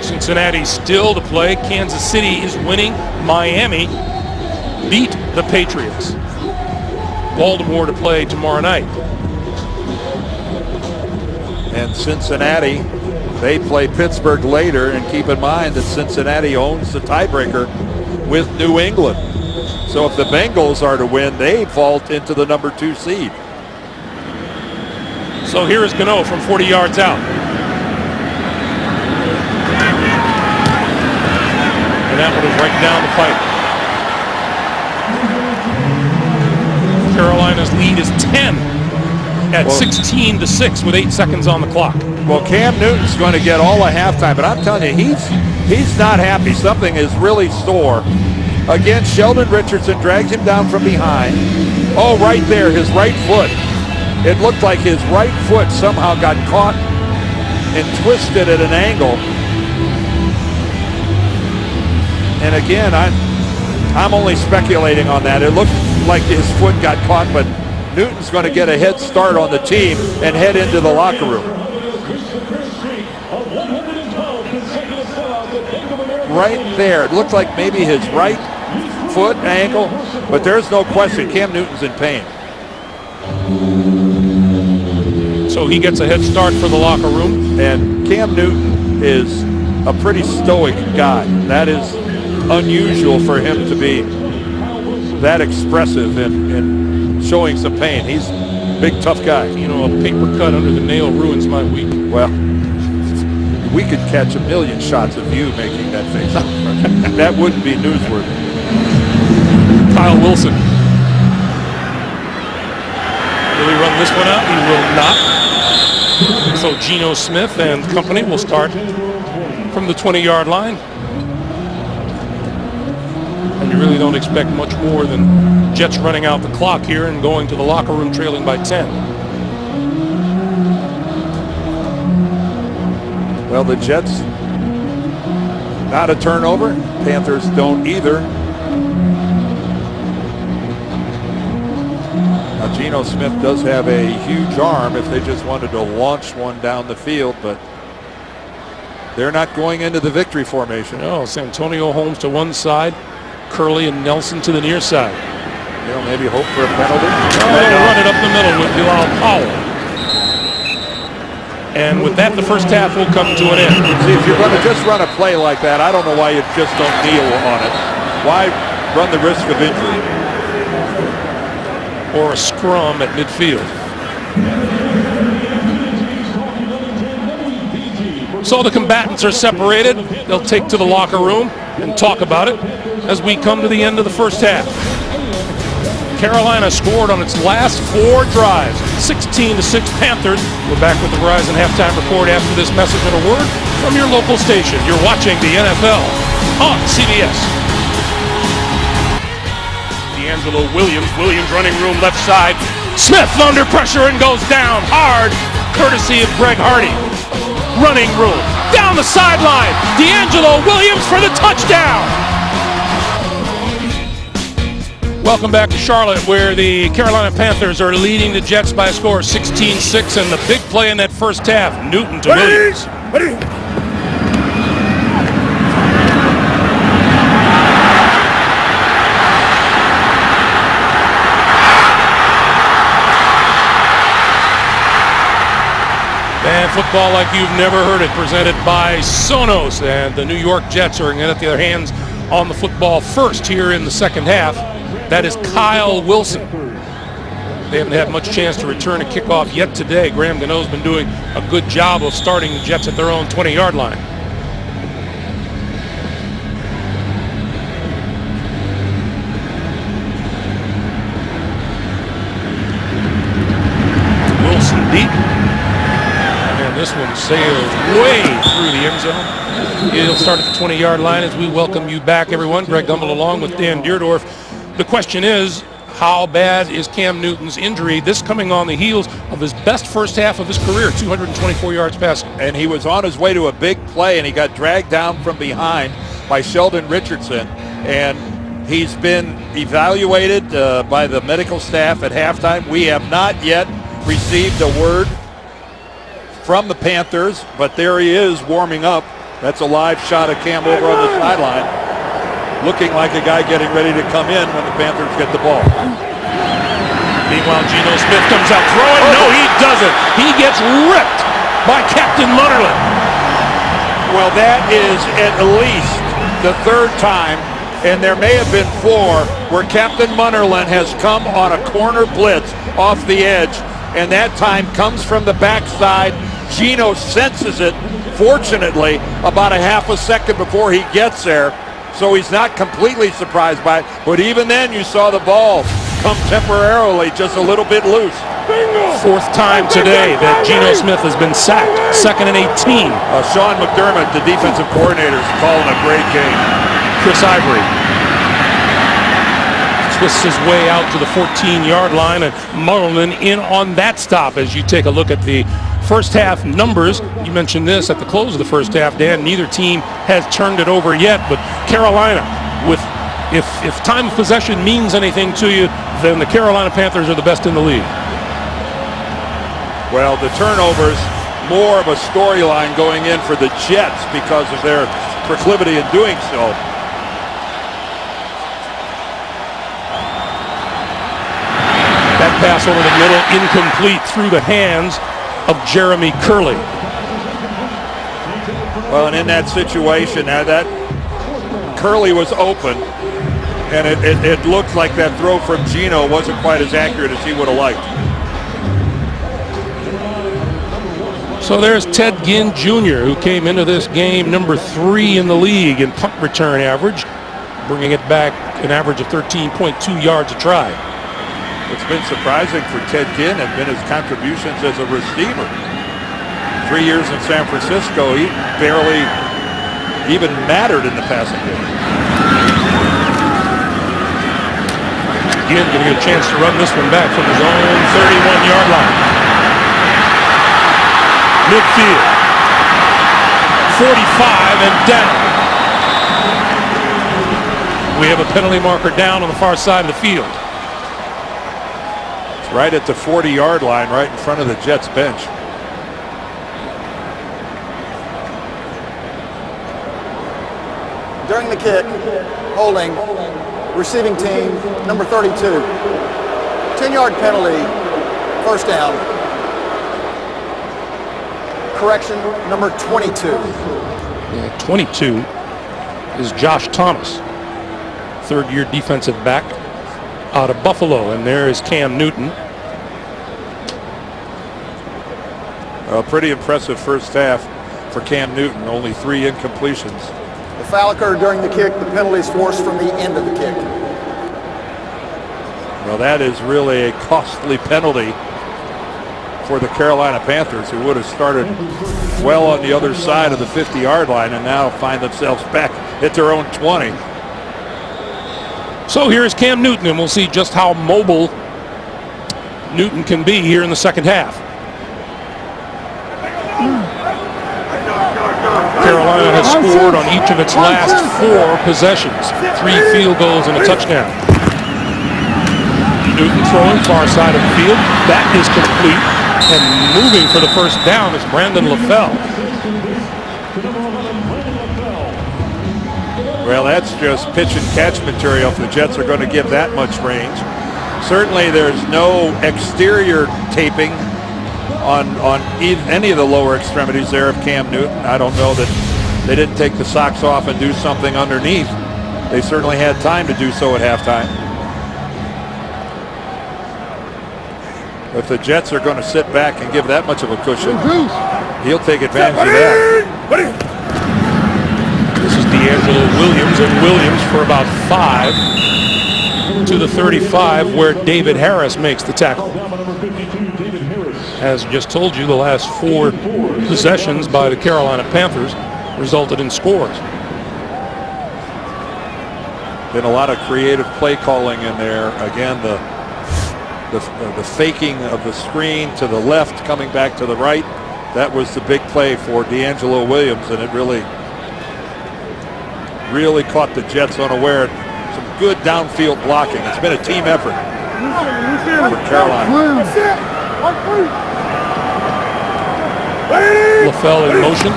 Cincinnati still to play. Kansas City is winning. Miami beat the Patriots. Baltimore to play tomorrow night. And Cincinnati, they play Pittsburgh later, and keep in mind that Cincinnati owns the tiebreaker with New England. So if the Bengals are to win, they vault into the number 2 seed. So here is Gano from 40 yards out. And that one is right down the pipe. Carolina's lead is 10 at 16-6 with 8 seconds on the clock. Well, Cam Newton's going to get all of halftime, but I'm telling you, he's not happy. Something is really sore. Again, Sheldon Richardson drags him down from behind. Oh, right there, his right foot. It looked like his right foot somehow got caught and twisted at an angle. And again, I'm only speculating on that. It looked like his foot got caught, but Newton's going to get a head start on the team and head into the locker room. Right there. It looked like maybe his right foot, ankle, but there's no question Cam Newton's in pain. So he gets a head start for the locker room. And Cam Newton is a pretty stoic guy. That is unusual for him to be that expressive and showing some pain. He's a big, tough guy. You know, a paper cut under the nail ruins my week. Well, we could catch a million shots of you making that face. That wouldn't be newsworthy. Kyle Wilson. Will he run this one out? He will not. So Geno Smith and company will start from the 20-yard line. And you really don't expect much more than Jets running out the clock here and going to the locker room trailing by 10. Well, the Jets, not a turnover. Panthers don't either. Now, Geno Smith does have a huge arm if they just wanted to launch one down the field, but they're not going into the victory formation. No, Santonio Holmes to one side, Curley and Nelson to the near side. You know, maybe hope for a penalty. They'll run it up the middle with Bilal Powell. And with that, the first half will come to an end. See, if you're going to just run a play like that, I don't know why you just don't kneel on it. Why run the risk of injury? Or a scrum at midfield. So the combatants are separated. They'll take to the locker room and talk about it as we come to the end of the first half. Carolina scored on its last 4 drives, 16-6 Panthers. We're back with the Verizon Halftime Report after this message and a word from your local station. You're watching the NFL on CBS. D'Angelo Williams running room left side. Smith under pressure and goes down hard, courtesy of Greg Hardy. Running room, down the sideline. D'Angelo Williams for the touchdown. Welcome back to Charlotte, where the Carolina Panthers are leading the Jets by a score of 16-6, and the big play in that first half, Newton to Williams. And football like you've never heard it, presented by Sonos, and the New York Jets are going to get their hands on the football first here in the second half. That is Kyle Wilson. They haven't had much chance to return a kickoff yet today. Graham Gano's been doing a good job of starting the Jets at their own 20-yard line. Wilson deep. And this one sails way through the end zone. He'll start at the 20-yard line as we welcome you back, everyone. Greg Gumbel along with Dan Deerdorf. The question is, how bad is Cam Newton's injury? This coming on the heels of his best first half of his career, 224 yards passing. And he was on his way to a big play, and he got dragged down from behind by Sheldon Richardson. And he's been evaluated by the medical staff at halftime. We have not yet received a word from the Panthers, but there he is warming up. That's a live shot of Cam over on the sideline, looking like a guy getting ready to come in when the Panthers get the ball. Meanwhile, Geno Smith comes out throwing. No, he doesn't. He gets ripped by Captain Munnerlyn. Well, that is at least the third time, and there may have been four, where Captain Munnerlyn has come on a corner blitz off the edge, and that time comes from the backside. Gino senses it, fortunately, about a half a second before he gets there, so he's not completely surprised by it. But even then, you saw the ball come temporarily just a little bit loose. Fourth time today that Geno Smith has been sacked. 2nd and 18. Sean McDermott, the defensive coordinator, is calling a great game. Chris Ivory twists his way out to the 14-yard line, and Munnerlyn in on that stop. As you take a look at the first half numbers, you mentioned this at the close of the first half, Dan, neither team has turned it over yet, but Carolina, with if time of possession means anything to you, then the Carolina Panthers are the best in the league. Well, the turnovers, more of a storyline going in for the Jets because of their proclivity in doing so. That pass over the middle, incomplete, through the hands of Jeremy Curley. Well, and in that situation, that Curley was open, and it looked like that throw from Gino wasn't quite as accurate as he would have liked. So there's Ted Ginn Jr., who came into this game number 3 in the league in punt return average, bringing it back an average of 13.2 yards a try. What's been surprising for Ted Ginn have been his contributions as a receiver. 3 years in San Francisco, he barely even mattered in the passing game. Ginn going to get a chance to run this one back from his own 31-yard line. Midfield. 45 and down. We have a penalty marker down on the far side of the field. It's right at the 40-yard line, right in front of the Jets bench. During the kick, holding, receiving team, number 32. 10-yard penalty, first down. Correction, number 22. Yeah, 22 is Josh Thomas, third-year defensive back out of Buffalo. And there is Cam Newton. A pretty impressive first half for Cam Newton, only 3 incompletions. The foul occurred during the kick. The penalty is forced from the end of the kick. Well, that is really a costly penalty for the Carolina Panthers, who would have started well on the other side of the 50-yard line and now find themselves back at their own 20. So here's Cam Newton, and we'll see just how mobile Newton can be here in the second half. Carolina has scored on each of its last 4 possessions, 3 field goals and a touchdown. Newton throwing far side of the field. That is complete. And moving for the first down is Brandon LaFell. Well, that's just pitch and catch material if the Jets are going to give that much range. Certainly there's no exterior taping on any of the lower extremities there of Cam Newton. I don't know that they didn't take the socks off and do something underneath. They certainly had time to do so at halftime. If the Jets are going to sit back and give that much of a cushion, he'll take advantage of that. This is D'Angelo Williams, and Williams for about 5 to the 35, where David Harris makes the tackle. As just told you, the last 4 possessions by the Carolina Panthers resulted in scores. Been a lot of creative play calling in there. Again, the faking of the screen to the left, coming back to the right. That was the big play for D'Angelo Williams, and it really caught the Jets unaware. Some good downfield blocking. It's been a team effort for Carolina. LaFell in motion.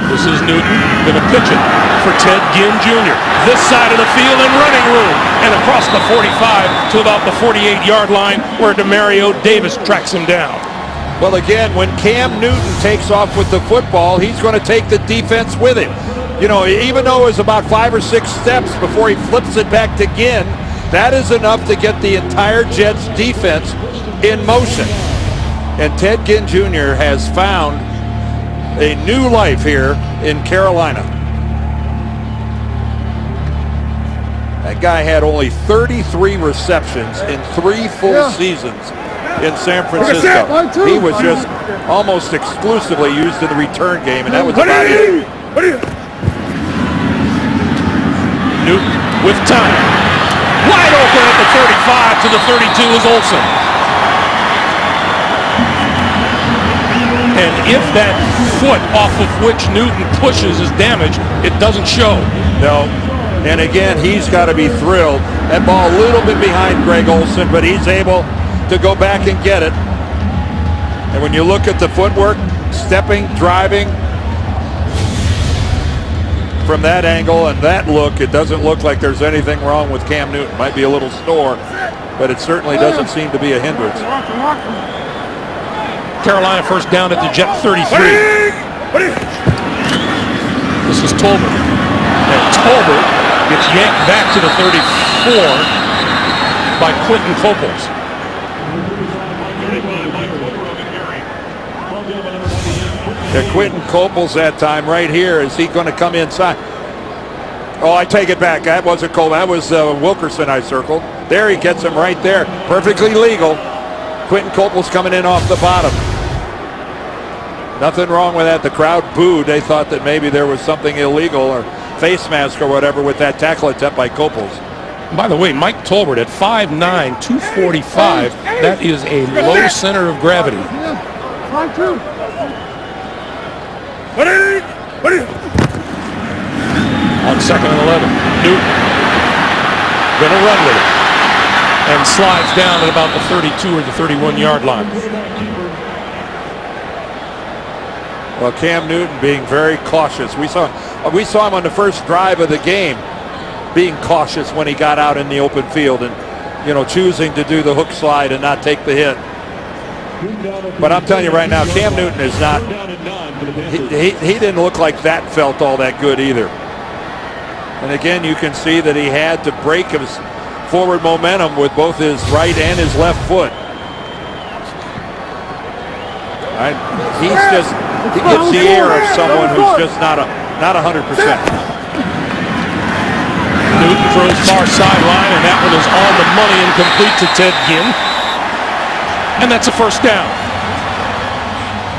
This is Newton going to pitch it for Ted Ginn Jr. This side of the field and running room, and across the 45 to about the 48-yard line, where Demario Davis tracks him down. Well, again, when Cam Newton takes off with the football, he's going to take the defense with him. You know, even though it was about 5 or 6 steps before he flips it back to Ginn, that is enough to get the entire Jets defense in motion. And Ted Ginn Jr. has found a new life here in Carolina. That guy had only 33 receptions in 3 full seasons in San Francisco. He was just almost exclusively used in the return game, and that was about it. Newton with time. Wide open at the 35 to the 32 is Olsen. And if that foot off of which Newton pushes is damaged, it doesn't show. No. And again, he's got to be thrilled. That ball a little bit behind Greg Olsen, but he's able to go back and get it. And when you look at the footwork, stepping, driving, from that angle and that look, it doesn't look like there's anything wrong with Cam Newton. Might be a little sore, but it certainly doesn't seem to be a hindrance. Carolina first down at the Jet 33. This is Tolbert. And Tolbert gets yanked back to the 34 by Quentin Coples. Quentin Coples that time right here. Is he going to come inside? Oh, I take it back. That wasn't Cole. That was Wilkerson I circled. There he gets him right there. Perfectly legal. Quentin Coples coming in off the bottom. Nothing wrong with that. The crowd booed. They thought that maybe there was something illegal or face mask or whatever with that tackle attempt by Coples. By the way, Mike Tolbert at 5'9", 245. That is a low center of gravity. On 2nd and 11, Newton gonna run with it and slides down at about the 32 or the 31-yard line. Well, Cam Newton being very cautious. We saw him on the first drive of the game being cautious when he got out in the open field and, you know, choosing to do the hook slide and not take the hit. But I'm telling you right now, Cam Newton is not, he didn't look like that felt all that good either. And again, you can see that he had to break his forward momentum with both his right and his left foot. He gives the air of someone who's just not 100%. Newton throws far sideline, and that one is on the money and complete to Ted Ginn. And that's a first down.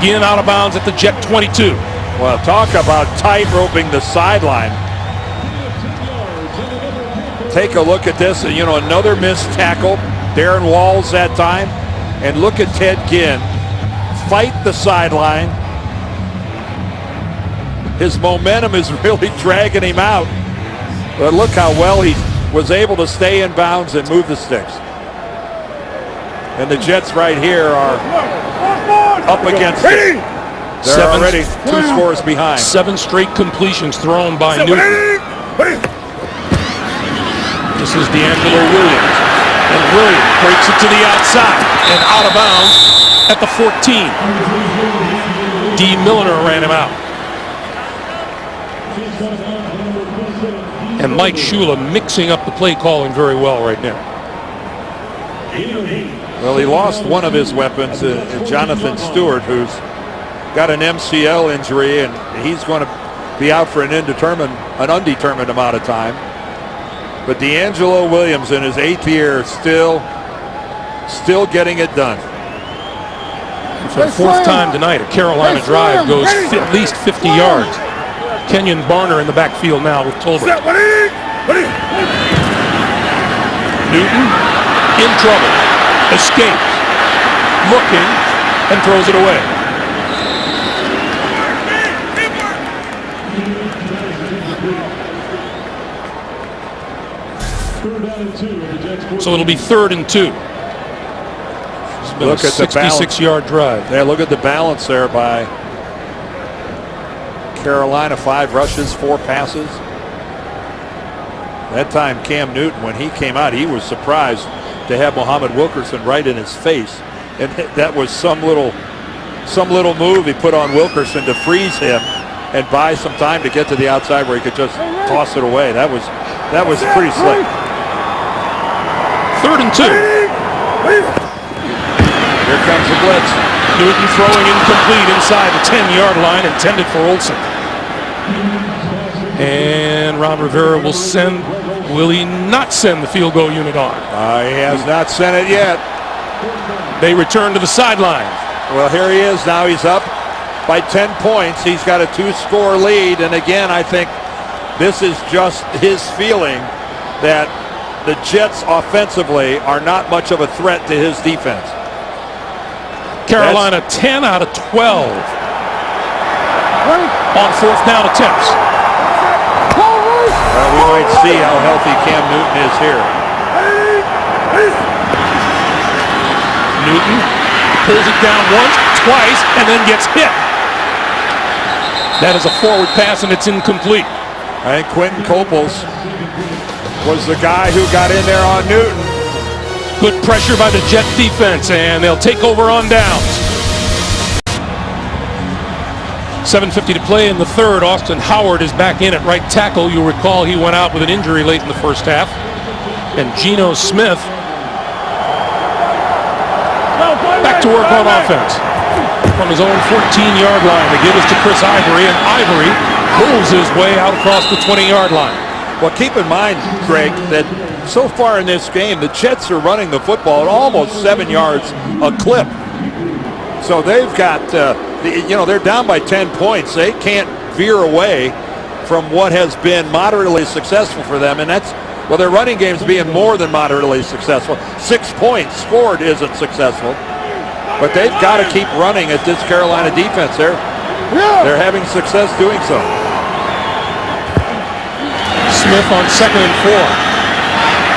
Ginn out of bounds at the Jet 22. Well, talk about tight-roping the sideline. Take a look at this. You know, another missed tackle. Darren Walls that time. And look at Ted Ginn fight the sideline. His momentum is really dragging him out. But look how well he was able to stay in bounds and move the sticks. And the Jets right here are up against it. They're already 2 scores behind. 7 straight completions thrown by Newton. This is D'Angelo Williams. And Williams breaks it to the outside and out of bounds at the 14. D. Milliner ran him out. And Mike Shula mixing up the play calling very well right now. Well, he lost one of his weapons, Jonathan Stewart, who's got an MCL injury, and he's going to be out for an undetermined amount of time. But D'Angelo Williams in his 8th year still getting it done. For the 4th time tonight, a Carolina drive goes at least 50 yards. Kenyon Barner in the backfield now with Tolbert. Newton in trouble. Escapes. Looking and throws it away. So it'll be 3rd and 2. It's been look a at the 66-yard drive. Yeah, look at the balance there by Carolina. 5 rushes, 4 passes. That time Cam Newton, when he came out, he was surprised to have Muhammad Wilkerson right in his face. And that was some little some little move he put on Wilkerson to freeze him and buy some time to get to the outside where he could just toss it away. That was pretty slick. 3rd and 2. Here comes the blitz. Newton throwing incomplete inside the 10-yard line, intended for Olsen. And Ron Rivera will he not send the field goal unit on? He has not sent it yet. They return to the sideline. Well, here he is. Now he's up by 10 points. He's got a 2-score lead. And again, I think this is just his feeling that the Jets offensively are not much of a threat to his defense. Carolina 10 out of 12 on 4th down attempts. Well, we might see how healthy Cam Newton is here. Newton pulls it down once, twice, and then gets hit. That is a forward pass, and it's incomplete. I think Quentin Coples was the guy who got in there on Newton. Good pressure by the Jet defense, and they'll take over on downs. 7:50 to play in the 3rd. Austin Howard is back in at right tackle. You'll recall he went out with an injury late in the first half. And Geno Smith back to work on offense from his own 14-yard line. They give us to Chris Ivory, and Ivory pulls his way out across the 20-yard line. Well, keep in mind, Greg, that so far in this game, the Jets are running the football at almost 7 yards a clip. So they've got, they're down by 10 points. They can't veer away from what has been moderately successful for them, and that's, well, their running game's being more than moderately successful. 6 points scored isn't successful, but they've got to keep running at this Carolina defense. They're having success doing so. Smith on 2nd and 4.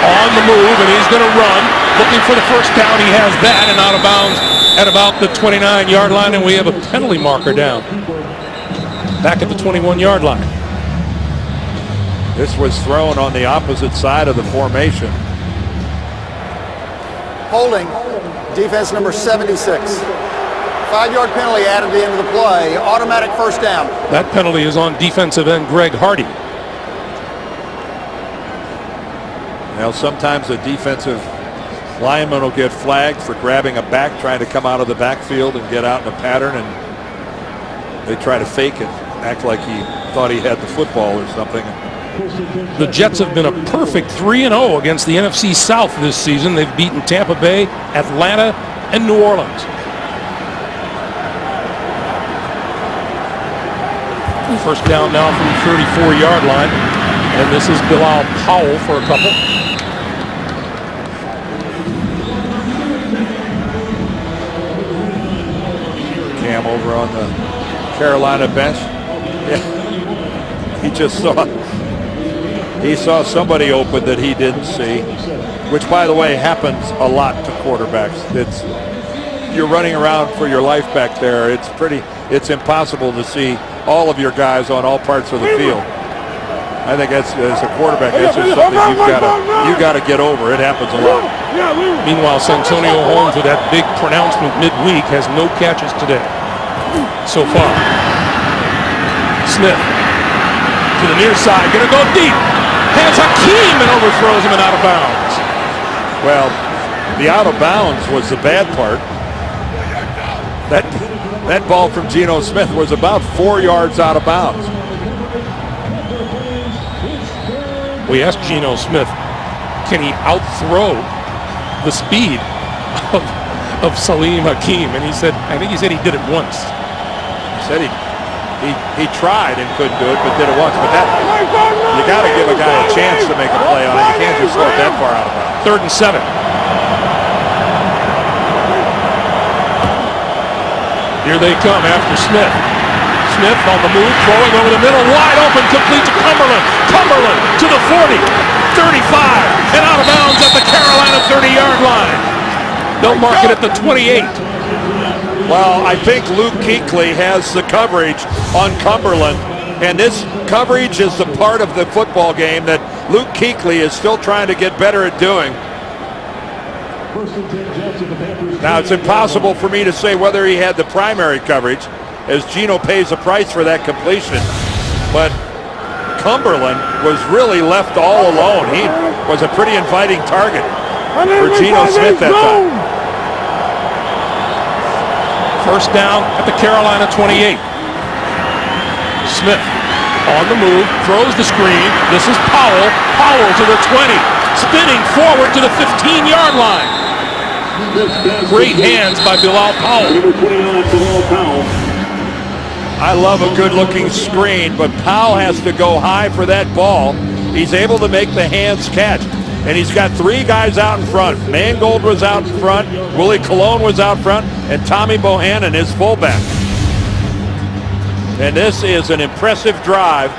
On the move, and he's going to run. Looking for the first down. He has that, and out of bounds at about the 29-yard line, and we have a penalty marker down. Back at the 21-yard line. This was thrown on the opposite side of the formation. Holding, defense number 76. 5-yard penalty added at the end of the play. Automatic first down. That penalty is on defensive end Greg Hardy. Now, sometimes a defensive lineman will get flagged for grabbing a back, trying to come out of the backfield and get out in a pattern, and they try to fake it, act like he thought he had the football or something. The Jets have been a perfect 3-0 against the NFC South this season. They've beaten Tampa Bay, Atlanta, and New Orleans. First down now from the 34-yard line, and this is Bilal Powell for a couple. Cam over on the Carolina bench. Yeah. He saw somebody open that he didn't see, which, by the way, happens a lot to quarterbacks. You're running around for your life back there. It's impossible to see all of your guys on all parts of the field. I think as a quarterback, that's just something you got to get over. It happens a lot. Meanwhile, Santonio Holmes, with that big pronouncement midweek, has no catches today so far. Smith to the near side, going to go deep. Has Hakeem and overthrows him and out of bounds. Well, the out of bounds was the bad part. That ball from Geno Smith was about 4 yards out of bounds. We asked Geno Smith, can he outthrow the speed of Salim Hakeem? And I think he said he did it once. He said he tried and couldn't do it, but did it once. But you got to give a guy a chance to make a play on it. You can't just throw it that far out of bounds. 3rd and 7. Here they come after Smith. Smith on the move, throwing over the middle, wide open, complete to Cumberland. Cumberland to the 40, 35, and out of bounds at the Carolina 30-yard line. They'll mark it at the 28. Well, I think Luke Kuechly has the coverage on Cumberland, and this coverage is the part of the football game that Luke Kuechly is still trying to get better at doing. Now, it's impossible for me to say whether he had the primary coverage, as Gino pays a price for that completion. But Cumberland was really left all alone. He was a pretty inviting target for Geno Smith that time. First down at the Carolina 28. Smith on the move, throws the screen. This is Powell. Powell to the 20. Spinning forward to the 15-yard line. Great hands by Bilal Powell. I love a good-looking screen, but Powell has to go high for that ball. He's able to make the hands catch. And he's got three guys out in front. Mangold was out in front, Willie Colon was out front, and Tommy Bohannon, his fullback. And this is an impressive drive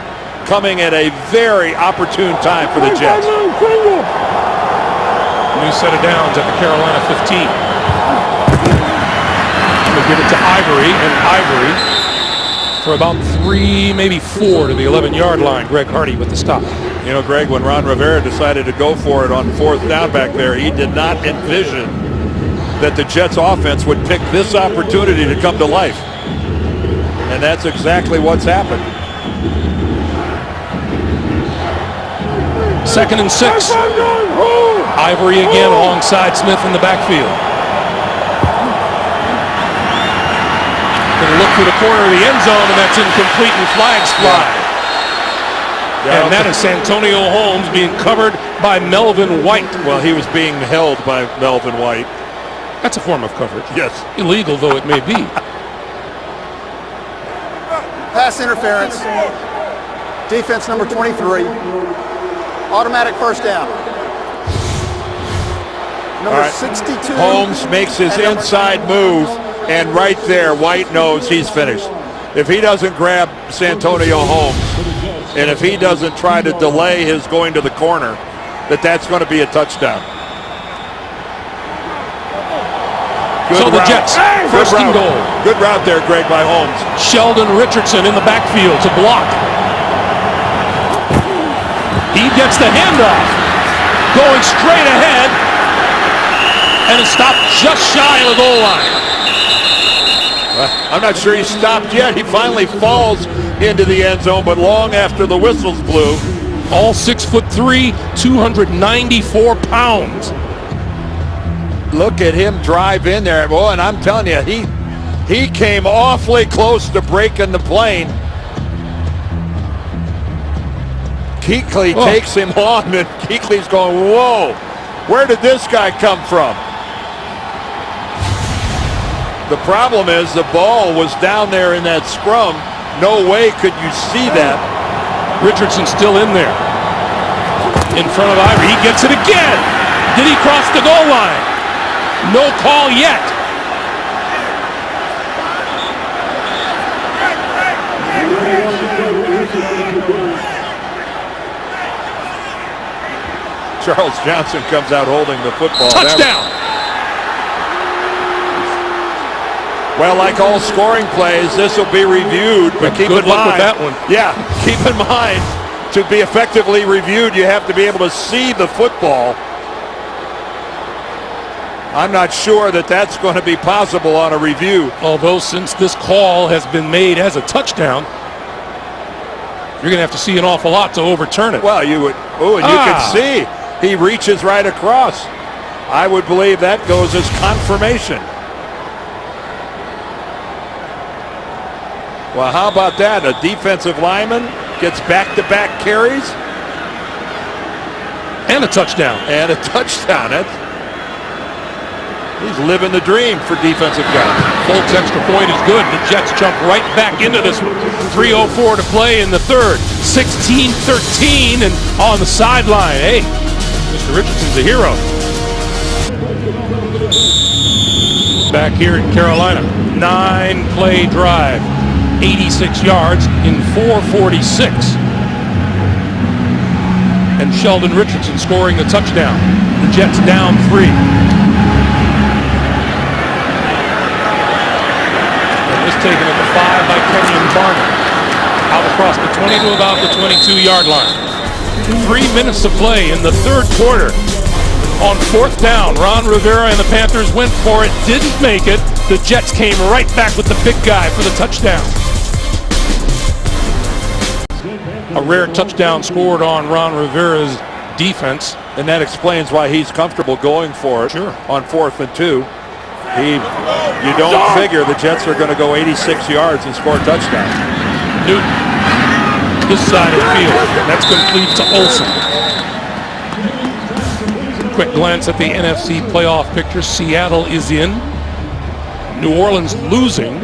coming at a very opportune time for the Jets. New set of downs at the Carolina 15. We'll give it to Ivory, and Ivory for about 3, maybe 4 to the 11-yard line. Greg Hardy with the stop. You know, Greg, when Ron Rivera decided to go for it on 4th down back there, he did not envision that the Jets offense would pick this opportunity to come to life. And that's exactly what's happened. 2nd and 6. Ivory again alongside Smith in the backfield. Going to look through the corner of the end zone, and that's incomplete, and flags fly. And that is Santonio Holmes being covered by Melvin White. Well, he was being held by Melvin White. That's a form of coverage. Yes. Illegal though it may be. Pass interference. Defense number 23. Automatic first down. Number 62. Holmes makes his inside move, and right there, White knows he's finished. If he doesn't grab Santonio Holmes, and if he doesn't try to delay his going to the corner, that's going to be a touchdown. Good so the route. Jets, first and goal. Good route there, Greg, by Holmes. Sheldon Richardson in the backfield to block. He gets the handoff. Going straight ahead. And is stopped just shy of the goal line. I'm not sure he stopped yet. He finally falls into the end zone, but long after the whistles blew. All 6'3", 294 pounds. Look at him drive in there. Boy, and I'm telling you, he came awfully close to breaking the plane. Kuechly takes him on, and Kuechly's going, whoa, where did this guy come from? The problem is the ball was down there in that scrum. No way could you see that. Richardson still in there. In front of Ivory. He gets it again. Did he cross the goal line? No call yet. Charles Johnson comes out holding the football. Touchdown. Well, like all scoring plays, this will be reviewed, but keep in mind. Good luck with that one. Yeah, keep in mind, to be effectively reviewed, you have to be able to see the football. I'm not sure that that's going to be possible on a review. Although since this call has been made as a touchdown, you're going to have to see an awful lot to overturn it. Well, you would. Oh, and you can see he reaches right across. I would believe that goes as confirmation. Well, how about that? A defensive lineman gets back-to-back carries. And a touchdown. And a touchdown. He's living the dream for defensive guys. Folks, extra point is good. The Jets jump right back into this one. 3:04 to play in the third. 16-13 and on the sideline. Hey, Mr. Richardson's a hero. Back here in Carolina. 9-play drive. 86 yards in 4:46. And Sheldon Richardson scoring the touchdown. The Jets down 3. Taken at the 5 by Kenyon Barner. Out across the 20 to about the 22-yard line. 3 minutes to play in the third quarter. On fourth down, Ron Rivera and the Panthers went for it, didn't make it. The Jets came right back with the big guy for the touchdown. A rare touchdown scored on Ron Rivera's defense. And that explains why he's comfortable going for it on 4th and 2. You don't figure the Jets are going to go 86 yards and score a touchdown. Newton, this side of the field. That's complete to Olsen. Quick glance at the NFC playoff picture. Seattle is in. New Orleans losing.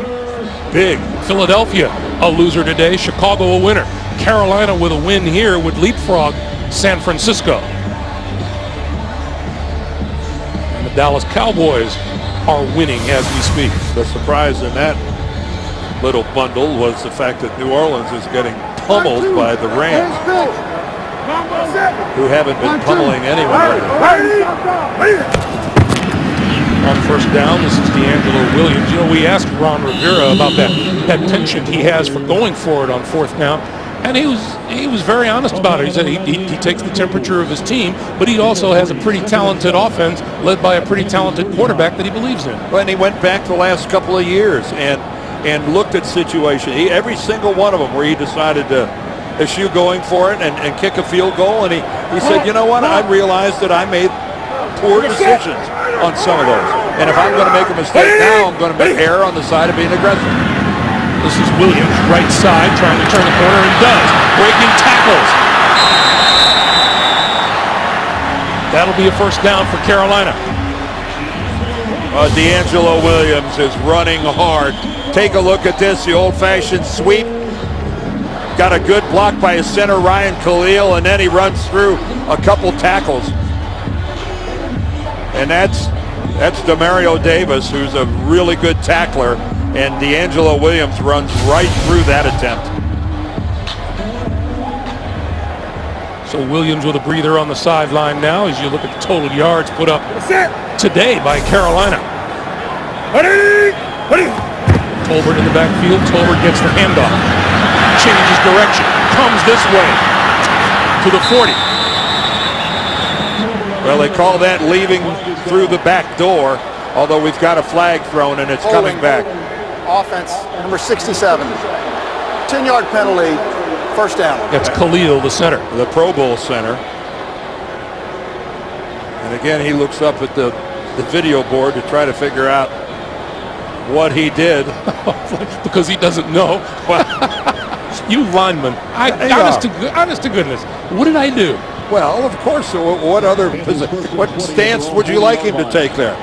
Big. Philadelphia a loser today. Chicago a winner. Carolina with a win here would leapfrog San Francisco. And the Dallas Cowboys are winning as we speak. The surprise in that little bundle was the fact that New Orleans is getting pummeled by the Rams, who haven't been pummeling anyone. On first down, this is D'Angelo Williams. You know, we asked Ron Rivera about that penchant he has for going for it on fourth down, and he was very honest about it. He said he takes the temperature of his team, but he also has a pretty talented offense led by a pretty talented quarterback that he believes in. Well, and he went back the last couple of years and looked at situation. Every single one of them where he decided to eschew going for it and kick a field goal, and he said, you know what, I realized that I made poor decisions on some of those. And if I'm going to make a mistake now, I'm going to err on the side of being aggressive. This is Williams, right side, trying to turn the corner, and does. Breaking tackles. That'll be a first down for Carolina. D'Angelo Williams is running hard. Take a look at this, the old-fashioned sweep. Got a good block by his center, Ryan Khalil, and then he runs through a couple tackles. And that's Demario Davis, who's a really good tackler, and D'Angelo Williams runs right through that attempt. So Williams with a breather on the sideline now as you look at the total yards put up today by Carolina. Tolbert in the backfield. Tolbert gets the handoff. Changes direction. Comes this way to the 40. Well, they call that leaving through the back door, although we've got a flag thrown and it's coming back. Offense, number 67. 10-yard penalty, first down. That's Khalil, the center. The Pro Bowl center. And again, he looks up at the video board to try to figure out what he did. Because he doesn't know. You lineman, honest to goodness, what did I do? Well, of course, what stance would you like him to take there?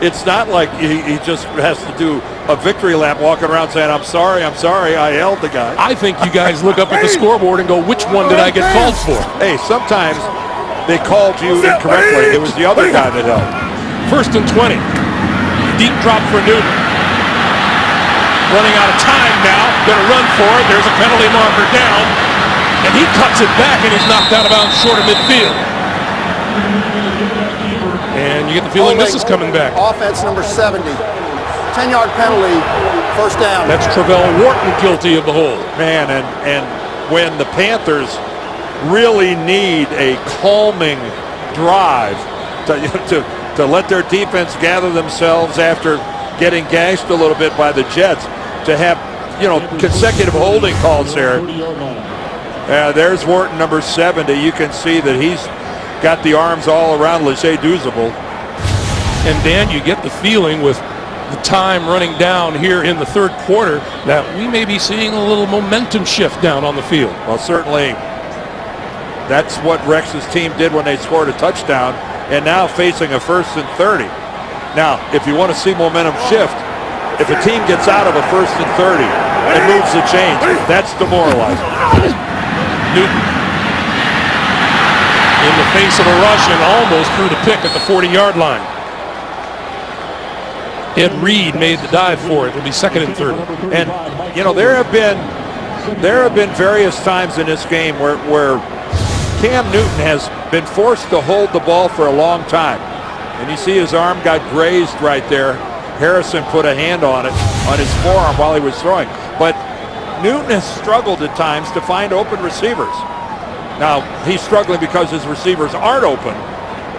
It's not like he just has to do a victory lap walking around saying, I'm sorry, I held the guy. I think you guys look up at the scoreboard and go, which one did I get called for? Hey, sometimes they called you incorrectly. It was the other guy that held. First and 20. Deep drop for Newton. Running out of time now. Going to run for it. There's a penalty marker down. And he cuts it back, and he's knocked out of bounds short of midfield. And you get the feeling this is coming back. Offense number 70. 10-yard penalty, first down. That's Travell Wharton guilty of the hold. Man, and when the Panthers really need a calming drive to let their defense gather themselves after getting gashed a little bit by the Jets, to have, consecutive holding calls there. There's Wharton, number 70. You can see that he's got the arms all around Leger Douzable. And Dan, you get the feeling with the time running down here in the third quarter that we may be seeing a little momentum shift down on the field. Well, certainly that's what Rex's team did when they scored a touchdown, and now facing a first and 30. Now, if you want to see momentum shift, if a team gets out of a first and 30 and moves the chains, that's demoralizing. Newton in the face of a rush and almost threw the pick at the 40-yard line. Ed Reed made the dive for it. It'll be second and 30. And there have been various times in this game where Cam Newton has been forced to hold the ball for a long time. And you see his arm got grazed right there. Harrison put a hand on it, on his forearm while he was throwing. But Newton has struggled at times to find open receivers. Now, he's struggling because his receivers aren't open.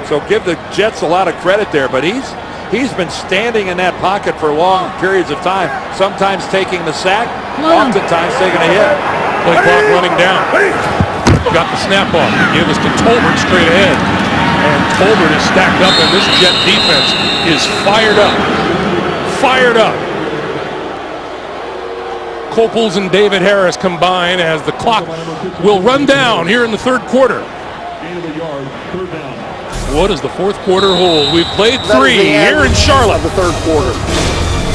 So give the Jets a lot of credit there, but he's been standing in that pocket for long periods of time, sometimes taking the sack, oftentimes taking a hit. Play clock running down. Got the snap off. Give us to Tolbert straight ahead. And Tolbert is stacked up, and this Jet defense is fired up. Fired up. Copels and David Harris combine as the clock will run down here in the third quarter. What does the fourth quarter hold? We've played three here in Charlotte. Of the third quarter.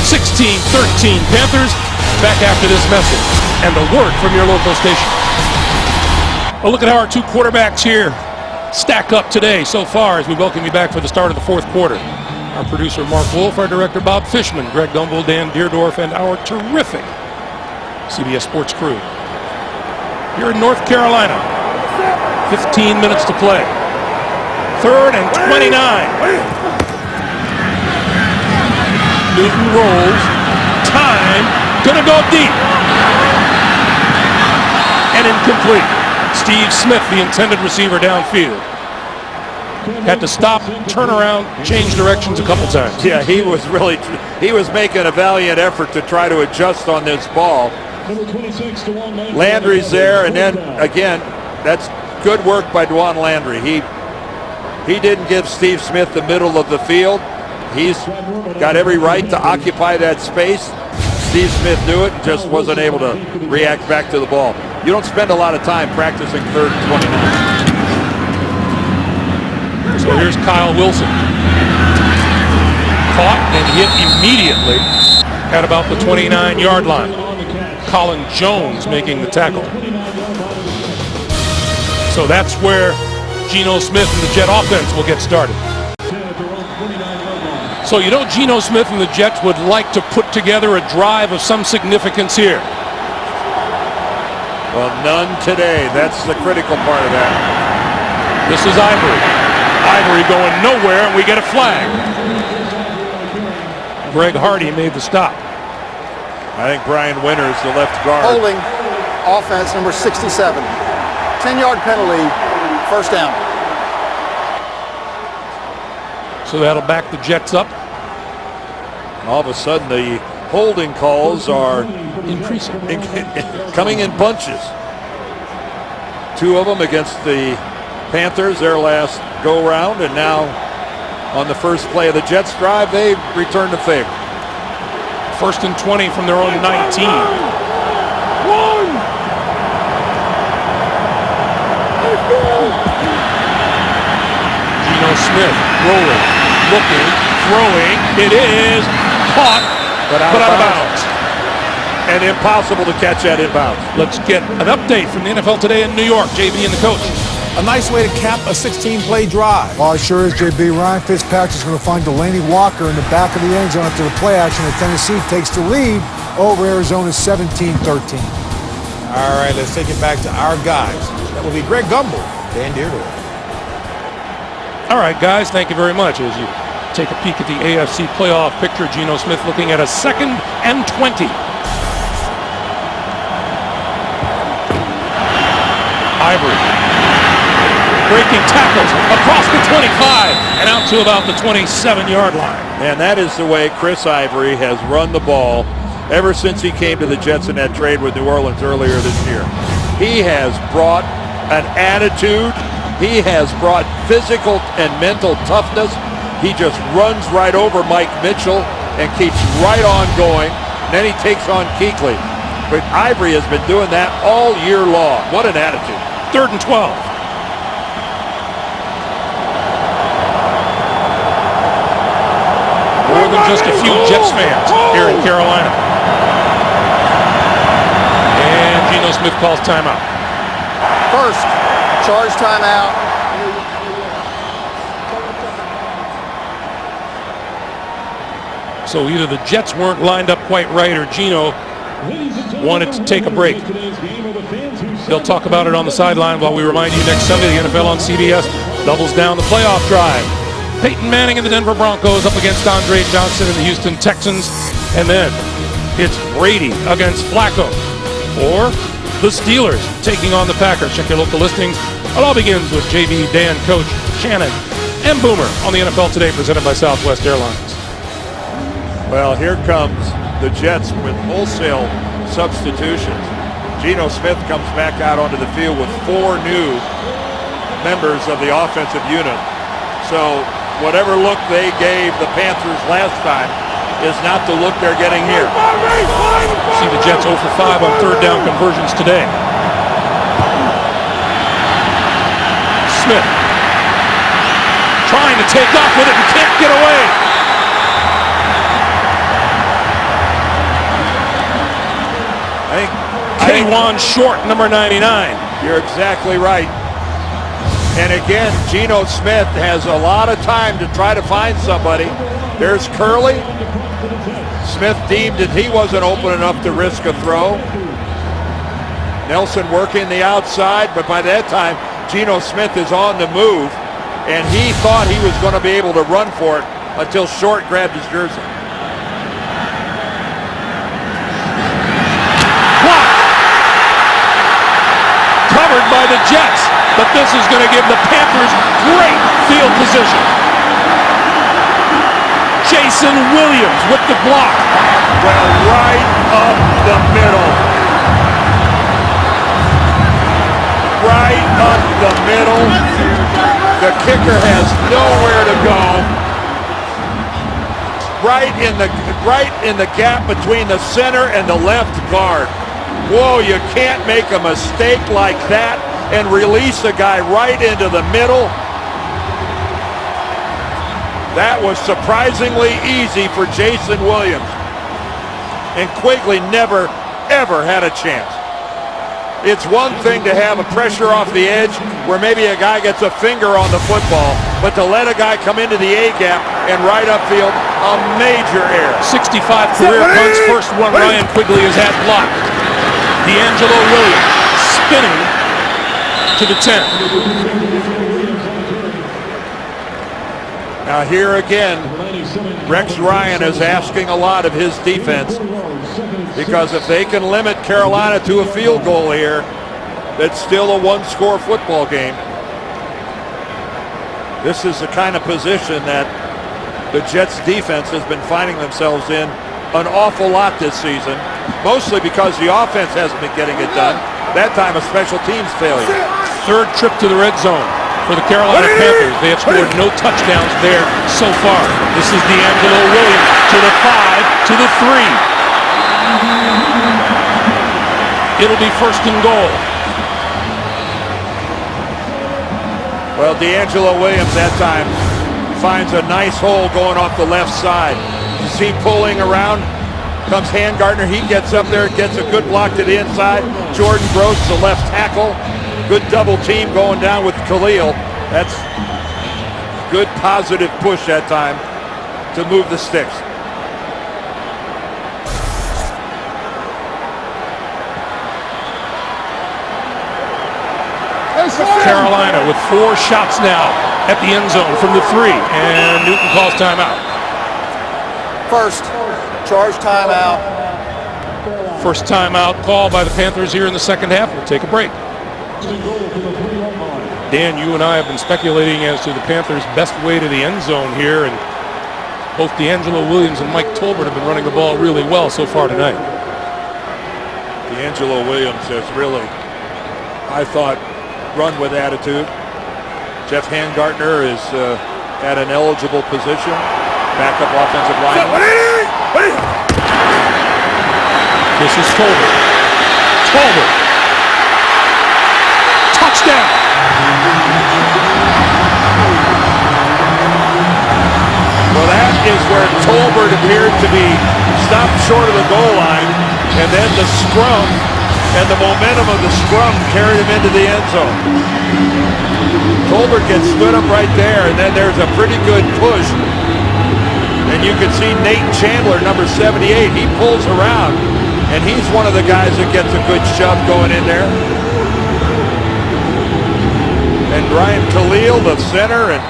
16-13 Panthers. Back after this message and the word from your local station. Well, look at how our two quarterbacks here stack up today so far as we welcome you back for the start of the fourth quarter. Our producer Mark Wolf, our director Bob Fishman, Greg Gumbel, Dan Deerdorf, and our terrific CBS Sports crew. Here in North Carolina, 15 minutes to play. Third and 29. Newton rolls. Time. Gonna go deep. And incomplete. Steve Smith, the intended receiver downfield. Had to stop, turn around, change directions a couple times. Yeah, he was making a valiant effort to try to adjust on this ball. Landry's there, and then again, that's good work by Dwan Landry. He didn't give Steve Smith the middle of the field. He's got every right to occupy that space. Steve Smith knew it, just wasn't able to react back to the ball. You don't spend a lot of time practicing third and 29. So here's Kyle Wilson. Caught and hit immediately at about the 29-yard line. Colin Jones making the tackle. So that's where Geno Smith and the Jet offense will get started. So you know Geno Smith and the Jets would like to put together a drive of some significance here. Well, none today. That's the critical part of that. This is Ivory. Ivory going nowhere, and we get a flag. Greg Hardy made the stop. I think Brian Winters, the left guard. Holding offense number 67. 10-yard penalty, first down. So that'll back the Jets up. All of a sudden, the holding calls are increasing, coming in bunches. Two of them against the Panthers, their last go-round, and now on the first play of the Jets drive, they return the favor. First and 20 from their own 19. Geno Smith rolling, looking, throwing. It is caught, but out of bounds. And impossible to catch that inbounds. Let's get an update from the NFL Today in New York. JB and the coach. A nice way to cap a 16-play drive. Well, it sure is, JB. Ryan Fitzpatrick's going to find Delaney Walker in the back of the end zone after the play action, and Tennessee takes the lead over Arizona 17-13. All right, let's take it back to our guys. That will be Greg Gumbel, Dan Deerdorf. All right, guys, thank you very much. As you take a peek at the AFC playoff picture, Geno Smith looking at a 2nd and 20. Ivory breaking tackles across the 25 and out to about the 27-yard line. And that is the way Chris Ivory has run the ball ever since he came to the Jets in that trade with New Orleans earlier this year. He has brought an attitude. He has brought physical and mental toughness. He just runs right over Mike Mitchell and keeps right on going. And then he takes on Kuechly. But Ivory has been doing that all year long. What an attitude. 3rd and 12. More than just a few Jets fans here in Carolina. And Geno Smith calls timeout. First, charge timeout. So either the Jets weren't lined up quite right or Geno wanted to take a break. They'll talk about it on the sideline while we remind you next Sunday the NFL on CBS doubles down the playoff drive. Peyton Manning and the Denver Broncos up against Andre Johnson and the Houston Texans. And then it's Brady against Flacco. Or the Steelers taking on the Packers. Check your local listings. It all begins with JB, Dan, Coach, Shannon, and Boomer on the NFL Today, presented by Southwest Airlines. Well, here comes the Jets with wholesale substitutions. Geno Smith comes back out onto the field with 4 new members of the offensive unit. So whatever look they gave the Panthers last time is not the look they're getting here. See the Jets 0 for 5 on third down conversions today. Smith trying to take off with it and can't get away. K1 Short, number 99. You're exactly right. And again, Geno Smith has a lot of time to try to find somebody. There's Curley. Smith deemed that he wasn't open enough to risk a throw. Nelson working the outside, but by that time, Geno Smith is on the move, and he thought he was going to be able to run for it until Short grabbed his jersey. Covered by the Jets, but this is going to give the Panthers great field position. Jason Williams with the block. Well, right up the middle. Right up the middle. The kicker has nowhere to go. Right in the gap between the center and the left guard. Whoa, you can't make a mistake like that and release a guy right into the middle. That was surprisingly easy for Jason Williams. And Quigley never, ever had a chance. It's one thing to have a pressure off the edge where maybe a guy gets a finger on the football, but to let a guy come into the A-gap and right upfield, a major error. 65 career punts, first one Ryan Quigley has had blocked. D'Angelo Williams spinning to the 10. Now here again, Rex Ryan is asking a lot of his defense, because if they can limit Carolina to a field goal here, that's still a one-score football game. This is the kind of position that the Jets defense has been finding themselves in an awful lot this season, mostly because the offense hasn't been getting it done. That time a special teams failure. Third trip to the red zone for the Carolina Panthers. They have scored no touchdowns there so far. This is D'Angelo Williams to the 5, to the 3. It'll be first and goal. Well, D'Angelo Williams that time finds a nice hole going off the left side. You see pulling around, comes Handgartner. He gets up there, gets a good block to the inside. Jordan Gross, the left tackle. Good double team going down with Khalil. That's good positive push that time to move the sticks. Carolina with 4 shots now at the end zone from the 3, and Newton calls timeout. First, charge timeout. First timeout call by the Panthers here in the second half. We'll take a break. Dan, you and I have been speculating as to the Panthers' best way to the end zone here, and both D'Angelo Williams and Mike Tolbert have been running the ball really well so far tonight. D'Angelo Williams has really, I thought, run with attitude. Jeff Handgartner is at an eligible position. Backup offensive lineman. This is Tolbert. Tolbert. Touchdown. Well, that is where Tolbert appeared to be stopped short of the goal line, and then the scrum and the momentum of the scrum carried him into the end zone. Tolbert gets stood up right there, and then there's a pretty good push. And you can see Nate Chandler, number 78, he pulls around, and he's one of the guys that gets a good shove going in there. And Ryan Khalil, the center, and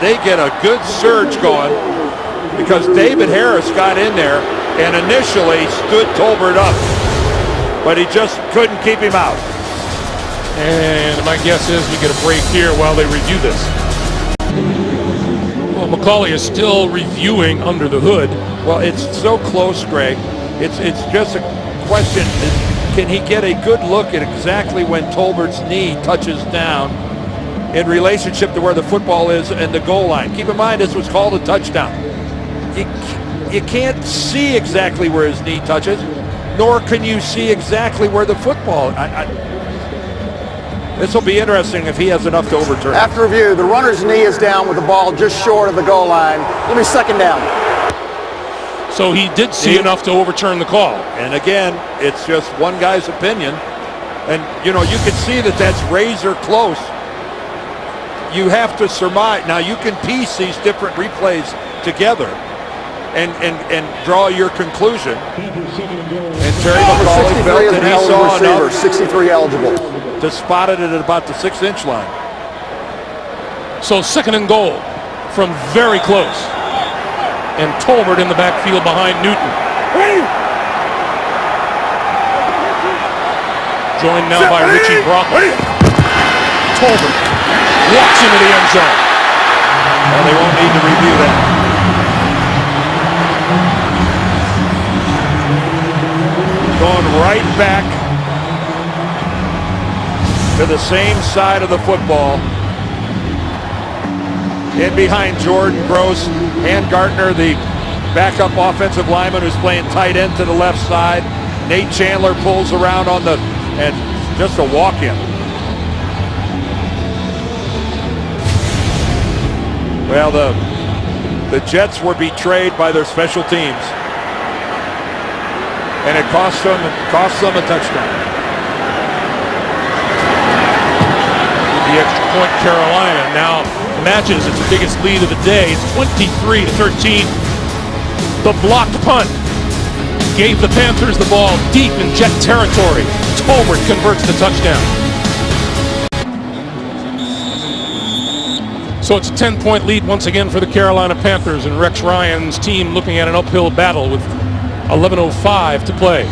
they get a good surge going because David Harris got in there and initially stood Tolbert up, but he just couldn't keep him out. And my guess is we get a break here while they review this. Well, McCauley is still reviewing under the hood. Well, it's so close, Greg. It's just a question. Can he get a good look at exactly when Tolbert's knee touches down in relationship to where the football is and the goal line? Keep in mind, this was called a touchdown. You can't see exactly where his knee touches, nor can you see exactly where the football. This will be interesting if he has enough to overturn. After review, the runner's knee is down with the ball just short of the goal line. It'll be second down. So he did see enough to overturn the call. And again, it's just one guy's opinion. And, you know, you can see that that's razor close. You have to surmise. Now, you can piece these different replays together and draw your conclusion. And Terry McCauley felt that he saw enough 63 eligible. to spot it at about the 6-inch line. So second and goal from very close. And Tolbert in the backfield behind Newton. Joined now by Richie Brockley. Tolbert walks into the end zone. Well, they won't need to review that. Going right back to the same side of the football. In behind Jordan Gross and Gartner, the backup offensive lineman who's playing tight end to the left side. Nate Chandler pulls around on the, and just a walk-in. Well, the Jets were betrayed by their special teams, and it cost them a touchdown. The extra point, Carolina now matches its biggest lead of the day. It's 23-13. The blocked punt gave the Panthers the ball deep in Jet territory. Tolbert converts the touchdown. So it's a 10-point lead once again for the Carolina Panthers, and Rex Ryan's team looking at an uphill battle with 11:05 to play.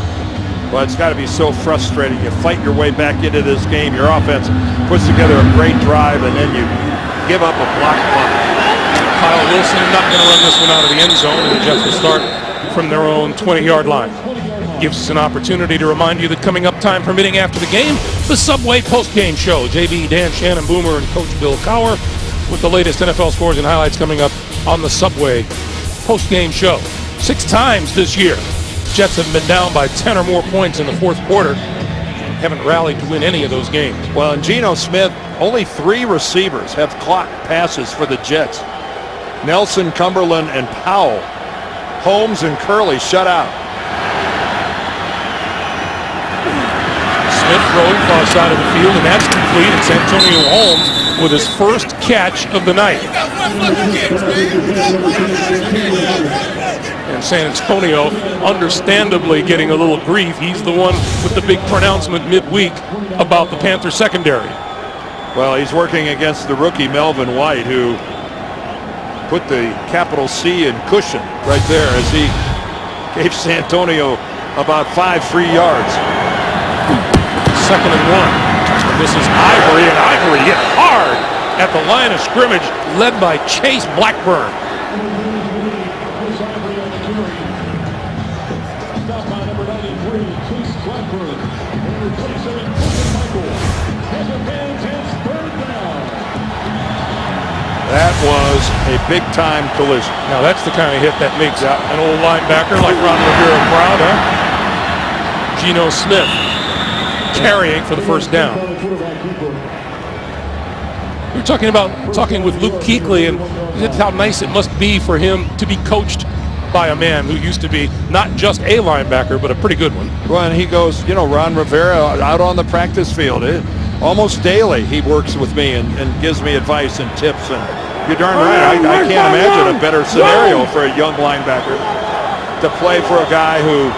Well, it's got to be so frustrating. You fight your way back into this game. Your offense puts together a great drive, and then you give up a block punt. Kyle Wilson not going to run this one out of the end zone, and the Jets will start from their own 20-yard line. Gives us an opportunity to remind you that coming up, time permitting after the game, the Subway postgame show. JB, Dan, Shannon, Boomer, and Coach Bill Cowher with the latest NFL scores and highlights coming up on the Subway postgame show. 6 times this year, Jets have been down by 10 or more points in the fourth quarter. Haven't rallied to win any of those games. Well, and Geno Smith, only 3 receivers have caught passes for the Jets. Nelson, Cumberland, and Powell. Holmes and Curley shut out. Smith throws far side of the field, and that's complete. It's Antonio Holmes with his first catch of the night. And San Antonio understandably getting a little grief. He's the one with the big pronouncement midweek about the Panther secondary. Well, he's working against the rookie Melvin White, who put the capital C in cushion right there as he gave San Antonio about 5 free yards. 2nd and 1. This is Ivory, and Ivory hit hard at the line of scrimmage, led by Chase Blackburn. That was a big-time collision. Now that's the kind of hit that makes an old linebacker like Ron Rivera proud, huh? Geno Smith carrying for the first down. We were talking with Luke Kuechly, and how nice it must be for him to be coached by a man who used to be not just a linebacker, but a pretty good one. Well, and he goes, you know, Ron Rivera out on the practice field. Almost daily he works with me and gives me advice and tips, and you're darn right. I can't imagine a better scenario for a young linebacker to play for a guy who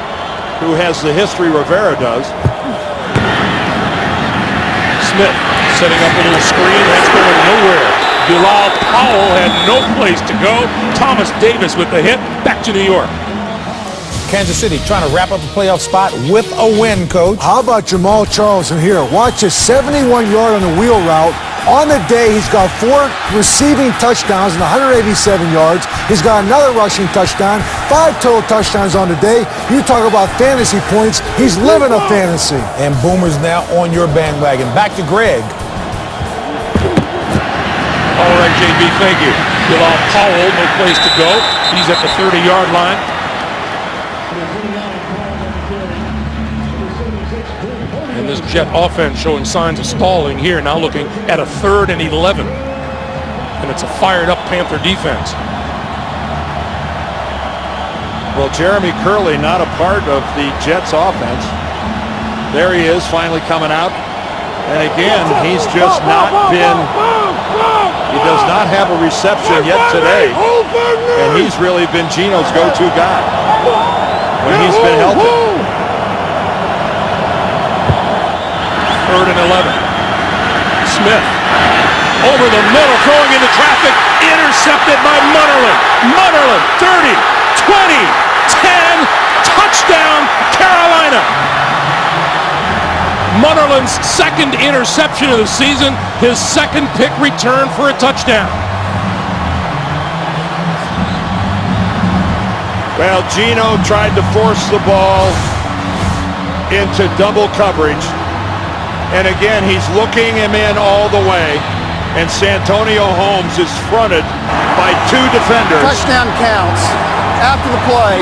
has the history Rivera does. Smith setting up a little screen. That's going nowhere. Bilal Powell had no place to go. Thomas Davis with the hit. Back to New York. Kansas City trying to wrap up a playoff spot with a win, Coach. How about Jamal Charles in here? Watch a 71-yard on the wheel route. On the day, he's got 4 receiving touchdowns and 187 yards. He's got another rushing touchdown, 5 total touchdowns on the day. You talk about fantasy points. He's living a fantasy. And Boomer's now on your bandwagon. Back to Greg. All right, JB, thank you. Bilal Powell, no place to go. He's at the 30-yard line. And this Jet offense showing signs of stalling here, now looking at a 3rd and 11. And it's a fired-up Panther defense. Well, Jeremy Curley not a part of the Jets offense. There he is, finally coming out. And again, he's just not been, he does not have a reception yet today. And he's really been Geno's go-to guy when he's been healthy. 3rd and 11. Smith over the middle, throwing into traffic, intercepted by Munnerlyn. Munnerlyn, 30, 20, 10, touchdown, Carolina. Munnerlyn's 2nd interception of the season, his 2nd pick return for a touchdown. Well, Geno tried to force the ball into double coverage. And again, he's looking him in all the way. And Santonio Holmes is fronted by 2 defenders. Touchdown counts after the play.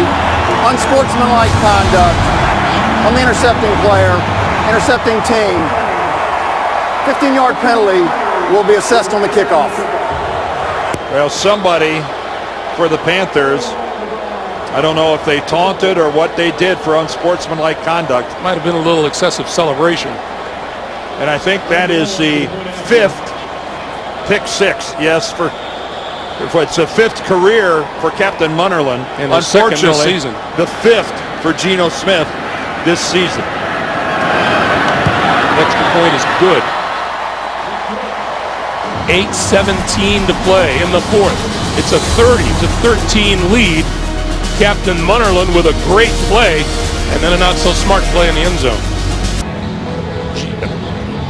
Unsportsmanlike conduct on the intercepting player, intercepting team. 15-yard penalty will be assessed on the kickoff. Well, somebody for the Panthers, I don't know if they taunted or what they did for unsportsmanlike conduct. Might have been a little excessive celebration. And I think that is the 5th pick 6. Yes, for it's a 5th career for Captain Munnerlyn. And unfortunately, this season. The 5th for Geno Smith this season. Extra point is good. 8:17 to play in the 4th. It's a 30-13 lead. Captain Munnerlyn with a great play, and then a not-so-smart play in the end zone.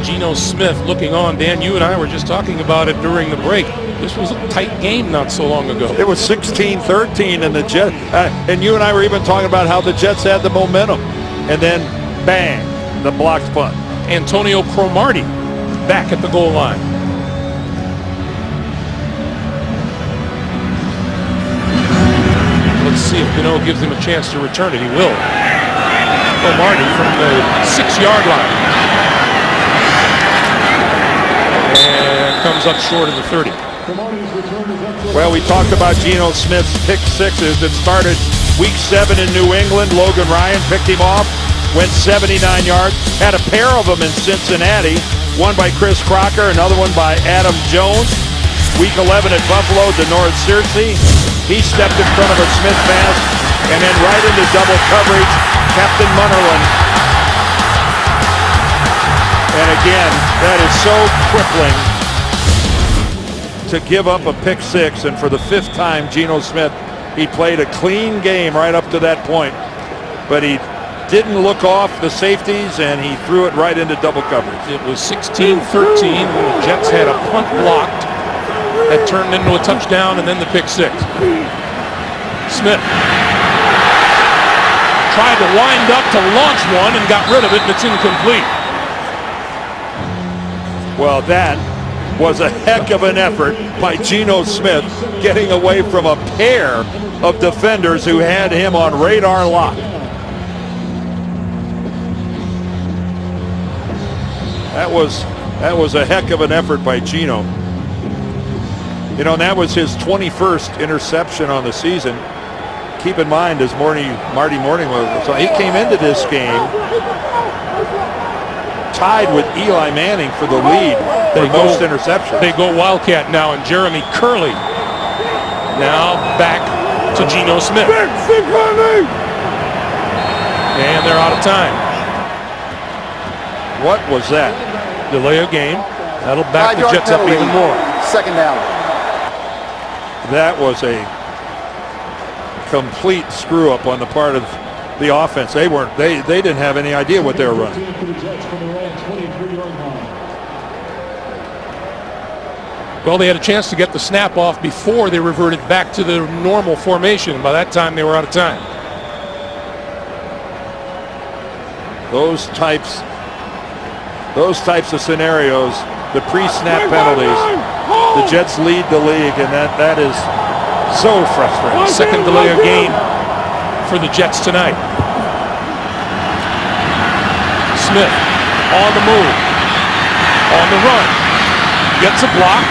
Geno Smith looking on. Dan, you and I were just talking about it during the break. This was a tight game not so long ago. It was 16-13 in the Jets. And you and I were even talking about how the Jets had the momentum. And then, bang, the blocked punt. Antonio Cromartie back at the goal line. Let's see if Geno gives him a chance to return it. He will. Cromartie from the 6-yard line. And comes up short of the 30. Well, we talked about Geno Smith's pick 6s. It started week 7 in New England. Logan Ryan picked him off, went 79 yards. Had a pair of them in Cincinnati. One by Chris Crocker, another one by Adam Jones. Week 11 at Buffalo, Denard Searcy. He stepped in front of a Smith pass, and then right into double coverage, Captain Munnerlyn. And again, that is so crippling to give up a pick 6. And for the 5th time, Geno Smith, he played a clean game right up to that point. But he didn't look off the safeties, and he threw it right into double coverage. It was 16-13. The Jets had a punt blocked that turned into a touchdown, and then the pick 6. Smith tried to wind up to launch one and got rid of it, and it's incomplete. Well, that was a heck of an effort by Geno Smith, getting away from a pair of defenders who had him on radar lock. That was a heck of an effort by Geno. You know, and that was his 21st interception on the season. Keep in mind, as Marty Morning was, so he came into this game tied with Eli Manning for the lead for most interceptions. They go Wildcat now, and Jeremy Curley now back to Geno Smith. And they're out of time. What was that? Delay of game. That'll back the Jets up even more. 2nd down. That was a complete screw up on the part of the offense. They didn't have any idea what they were running. Well, they had a chance to get the snap off before they reverted back to the normal formation. By that time, they were out of time. Those types of scenarios, the pre-snap penalties, the Jets lead the league, and that is so frustrating. Second delay of game for the Jets tonight. Smith on the move, on the run, gets a block,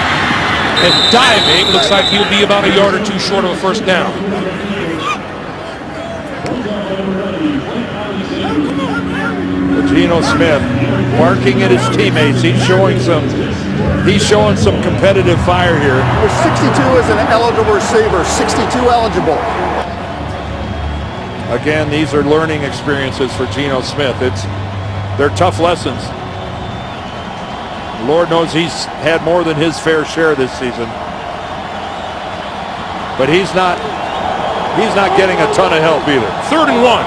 and diving. Looks like he'll be about a yard or two short of a first down. Geno Smith barking at his teammates. He's showing some competitive fire here. Number 62 is an eligible receiver. 62 eligible. Again, these are learning experiences for Geno Smith. They're tough lessons. Lord knows he's had more than his fair share this season. But he's not getting a ton of help either. 3rd and 1.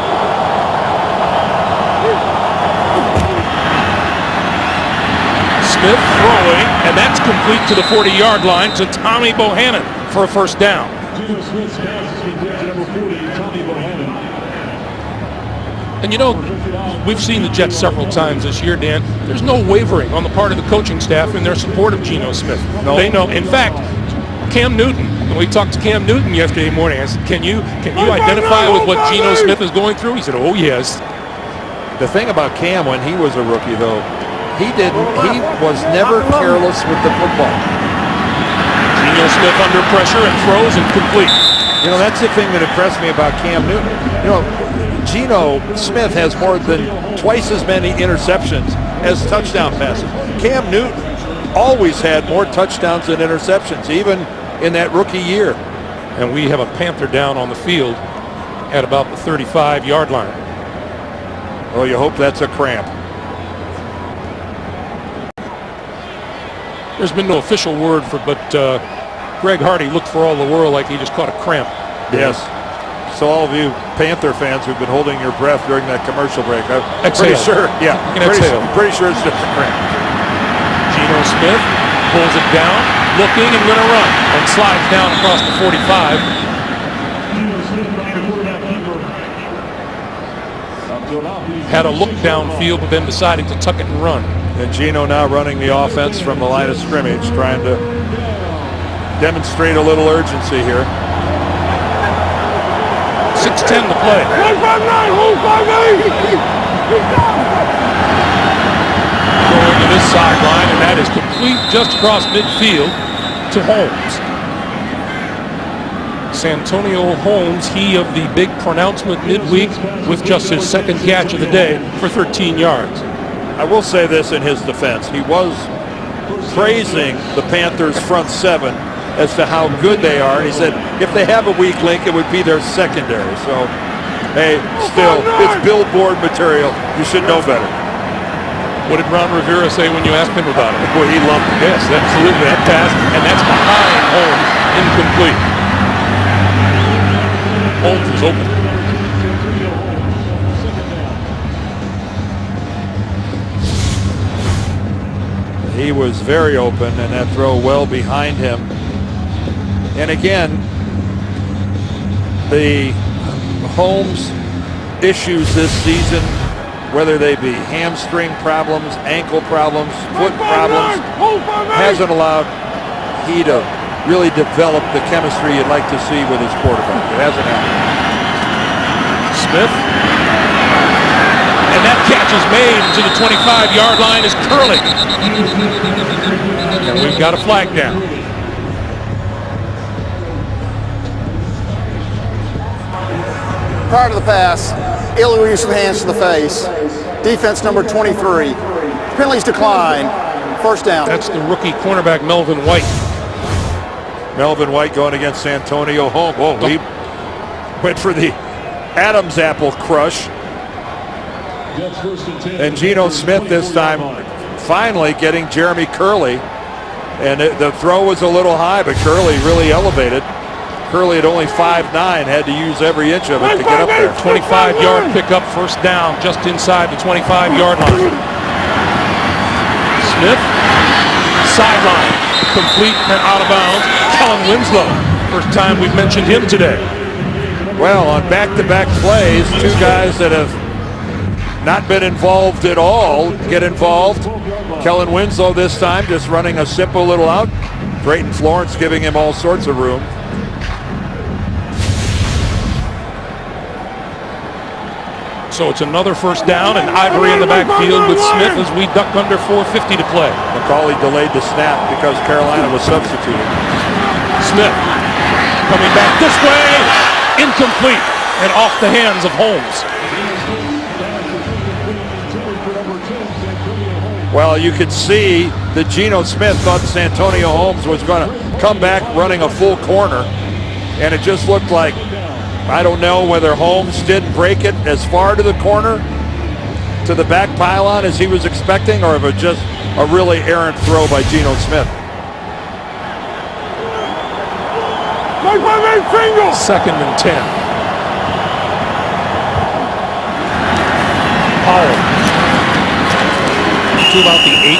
Smith throwing, and that's complete to the 40-yard line to Tommy Bohannon for a first down. And you know, we've seen the Jets several times this year, Dan. There's no wavering on the part of the coaching staff in their support of Geno Smith. No. They know. In fact, Cam Newton, when we talked to Cam Newton yesterday morning, I said, can you identify with what Geno Smith is going through? He said, oh, yes. The thing about Cam when he was a rookie, though, he was never careless with the football. Geno Smith under pressure and throws and complete. You know, that's the thing that impressed me about Cam Newton. You know, Geno Smith has more than twice as many interceptions as touchdown passes. Cam Newton always had more touchdowns than interceptions, even in that rookie year. And we have a Panther down on the field at about the 35-yard line. Well, you hope that's a cramp. There's been no official word for, but Greg Hardy looked for all the world like he just caught a cramp. Yes. So all of you Panther fans who've been holding your breath during that commercial break, I'm pretty sure. Yeah, pretty sure it's just a cramp. Geno Smith pulls it down, looking and going to run, and slides down across the 45. Had a look downfield, but then decided to tuck it and run. And Geno now running the offense from the line of scrimmage, trying to demonstrate a little urgency here. 6:10 to play. Going to this sideline, and that is complete just across midfield to Holmes. Santonio Holmes, he of the big pronouncement midweek with just his second catch of the day for 13 yards. I will say this in his defense. He was praising the Panthers' front seven as to how good they are. He said if they have a weak link, it would be their secondary. So, hey, still, it's billboard material. You should know better. What did Ron Rivera say when you asked him about it? Well, he loved it. Yes, absolutely. That pass, and that's behind Holmes, incomplete. Holmes is open. He was very open, and that throw well behind him. And again, the Holmes issues this season, whether they be hamstring problems, ankle problems, foot problems, hasn't allowed he to really develop the chemistry you'd like to see with his quarterback. It hasn't happened. Smith. And that catch is made to the 25-yard line is Curley. And we've got a flag down. Prior to the pass, illegal use of hands to the face. Defense number 23. Penalties decline. First down. That's the rookie cornerback Melvin White. Melvin White going against Santonio Holmes. Oh, he went for the Adam's apple crush. And Geno Smith this time finally getting Jeremy Curley. And the throw was a little high, but Curley really elevated. Curley at only 5'9", had to use every inch of it to get up there. 25-yard pickup, first down, just inside the 25-yard line. Smith, sideline, complete and out of bounds. Kellen Winslow, first time we've mentioned him today. Well, on back-to-back plays, two guys that have not been involved at all get involved. Kellen Winslow this time just running a simple little out. Drayton Florence giving him all sorts of room. So it's another first down, and Ivory in the backfield with Smith as we duck under 4:50 to play. McCauley delayed the snap because Carolina was substituting. Smith coming back this way, incomplete, and off the hands of Holmes. Well, you could see that Geno Smith thought Santonio Holmes was going to come back running a full corner, and it just looked like, I don't know whether Holmes didn't break it as far to the corner, to the back pylon as he was expecting, or if it was just a really errant throw by Geno Smith. Second and 10. Powell to about the 8.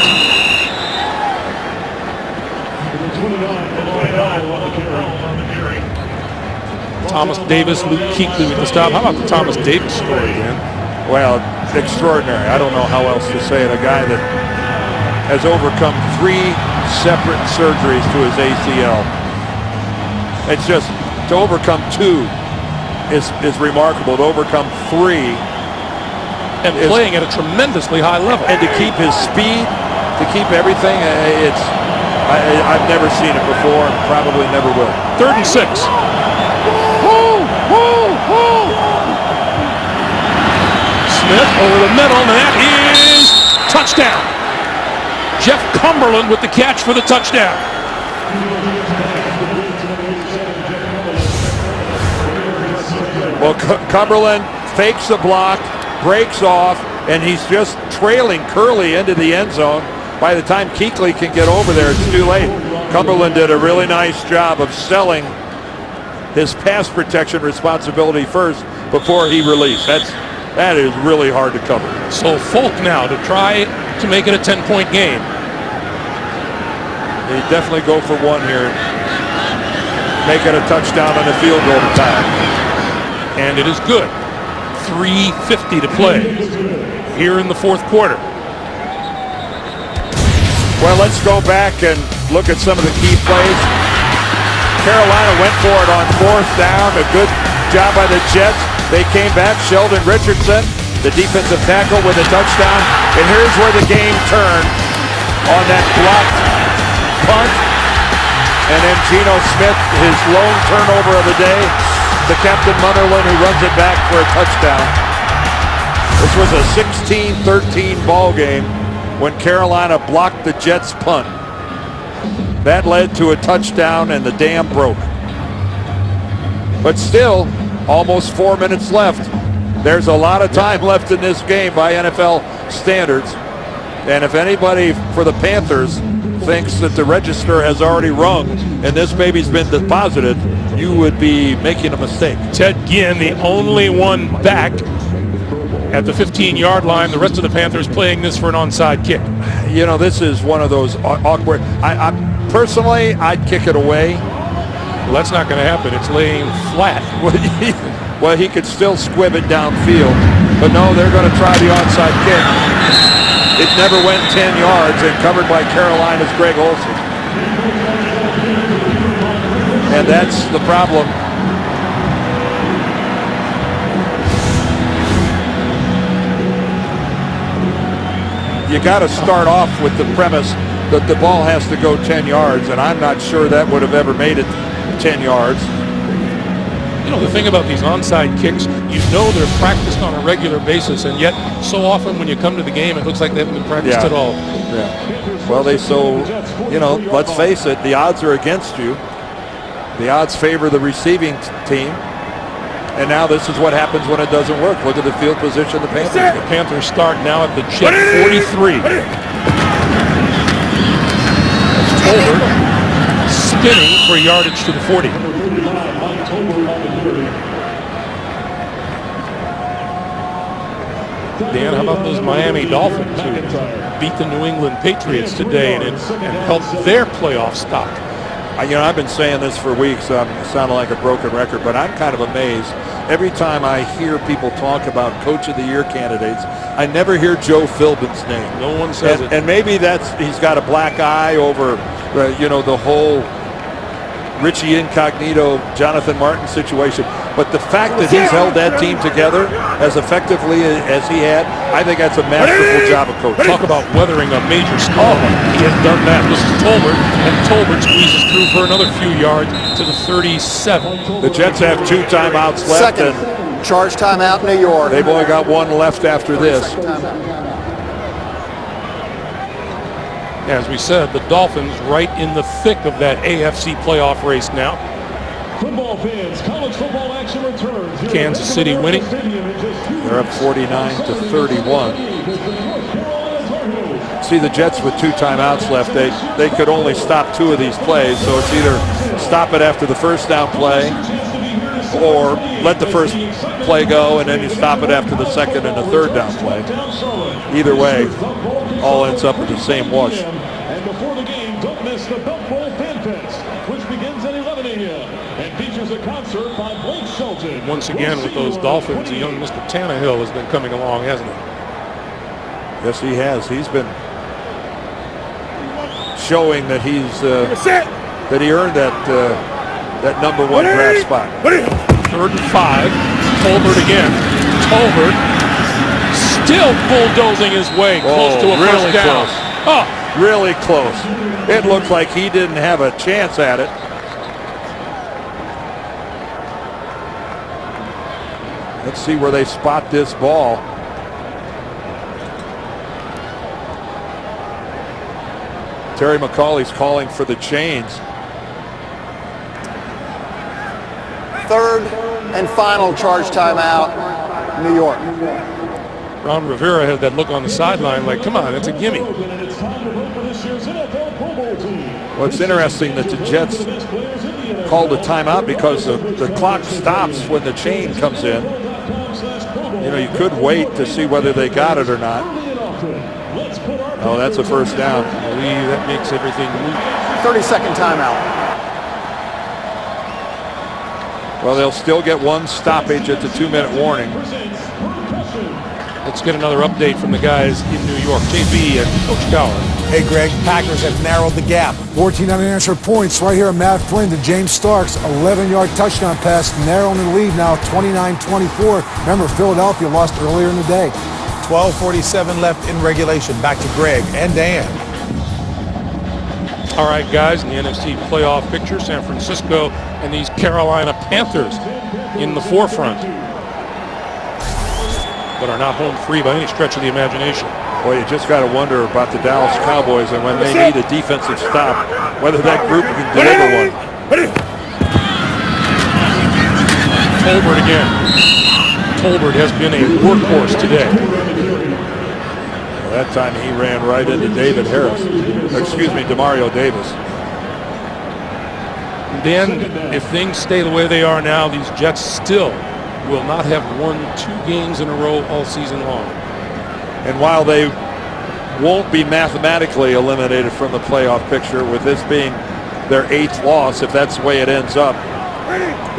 Thomas Davis, Luke Kuechly with the stop. How about the Thomas Davis story, man? Well, extraordinary. I don't know how else to say it. A guy that has overcome 3 separate surgeries to his ACL. It's just, to overcome 2 is remarkable. To overcome 3 and playing at a tremendously high level. And to keep his speed, to keep everything, I've never seen it before and probably never will. 3rd and 6. Smith over the middle, and that is touchdown. Jeff Cumberland with the catch for the touchdown. Well, Cumberland fakes the block, breaks off, and he's just trailing Curley into the end zone. By the time Kuechly can get over there, it's too late. Cumberland did a really nice job of selling his pass protection responsibility first before he released. That is really hard to cover. So Folk now to try to make it a 10-point game. They definitely go for 1 here. Make it a touchdown and a field goal to tie. And it is good. 3:50 to play here in the 4th quarter. Well, let's go back and look at some of the key plays. Carolina went for it on 4th down. A good job by the Jets. They came back. Sheldon Richardson, the defensive tackle, with a touchdown. And here's where the game turned on that blocked punt. And then Geno Smith, his lone turnover of the day, the Captain Munnerlyn, who runs it back for a touchdown. This was a 16-13 ball game when Carolina blocked the Jets' punt. That led to a touchdown, and the dam broke. But still, almost 4 minutes left. There's a lot of time left in this game by NFL standards. And if anybody for the Panthers thinks that the register has already rung and this baby's been deposited, you would be making a mistake. Ted Ginn, the only one back at the 15-yard line. The rest of the Panthers playing this for an onside kick. You know, this is one of those awkward. Personally, I'd kick it away. Well, that's not going to happen. It's laying flat. Well, he could still squib it downfield. But no, they're going to try the onside kick. It never went 10 yards and covered by Carolina's Greg Olsen. And that's the problem. You got to start off with the premise that the ball has to go 10 yards, and I'm not sure that would have ever made it 10 yards. You know, the thing about these onside kicks, you know they're practiced on a regular basis, and yet so often when you come to the game, it looks like they haven't been practiced at all. Yeah. Well, you know, let's face it, the odds are against you. The odds favor the receiving team. And now this is what happens when it doesn't work. Look at the field position of the Panthers. The Panthers start now at the Jet 43. That's Tolbert spinning for yardage to the 40. Dan, how about those Miami Dolphins who beat the New England Patriots today and helped their playoff stock? I've been saying this for weeks. I'm sounding like a broken record, but I'm kind of amazed. Every time I hear people talk about Coach of the Year candidates, I never hear Joe Philbin's name. No one says it. And maybe he's got a black eye over, the whole Richie Incognito, Jonathan Martin situation. But the fact that he's held that team together as effectively as he had, I think that's a masterful job of coaching. Talk about weathering a major storm. He has done that. This is Tolbert, and Tolbert squeezes through for another few yards to the 37. The Jets have 2 timeouts left. Second charge timeout, New York. They've only got 1 left after this. As we said, the Dolphins right in the thick of that AFC playoff race now. Football fans, college football action returns. Kansas City winning. They're up 49-31. See, the Jets with 2 timeouts left, they could only stop 2 of these plays, so it's either stop it after the first down play or let the first play go and then you stop it after the second and the third down play. Either way, all ends up in the same wash. And before the game, don't miss the Belt Bowl Fan Fest, which begins at 11 a.m. and features a concert by Blake Shelton. Once again with those Dolphins, the young Mr. Tannehill has been coming along, hasn't he? Yes, he has. He's been showing that he earned that number 1 draft spot. 3rd and 5. Tolbert again. Tolbert still bulldozing his way close to a really first down. close. Oh, Really close. It looked like he didn't have a chance at it. Let's see where they spot this ball. Terry McCauley's calling for the chains. 3rd and final charge timeout, New York. Ron Rivera had that look on the sideline like, come on, it's a gimme. Well, it's interesting that the Jets called a timeout because the clock stops when the chain comes in. You could wait to see whether they got it or not. Oh, that's a first down. I believe that makes everything moot. 30-second timeout. Well, they'll still get 1 stoppage at the 2-minute warning. Let's get another update from the guys in New York. JB and Coach Gower. Hey, Greg, Packers have narrowed the gap. 14 unanswered points right here. Matt Flynn to James Starks. 11-yard touchdown pass, narrowing the lead now 29-24. Remember, Philadelphia lost earlier in the day. 12:47 left in regulation. Back to Greg and Dan. All right, guys, in the NFC playoff picture, San Francisco and these Carolina Panthers in the forefront, but are not home free by any stretch of the imagination. Boy, you just got to wonder about the Dallas Cowboys and when they need a defensive stop, whether that group can deliver one. Tolbert again. Tolbert has been a workhorse today. Well, that time he ran right into Demario Davis. Then, if things stay the way they are now, these Jets still will not have won 2 games in a row all season long. And while they won't be mathematically eliminated from the playoff picture, with this being their 8th loss, if that's the way it ends up,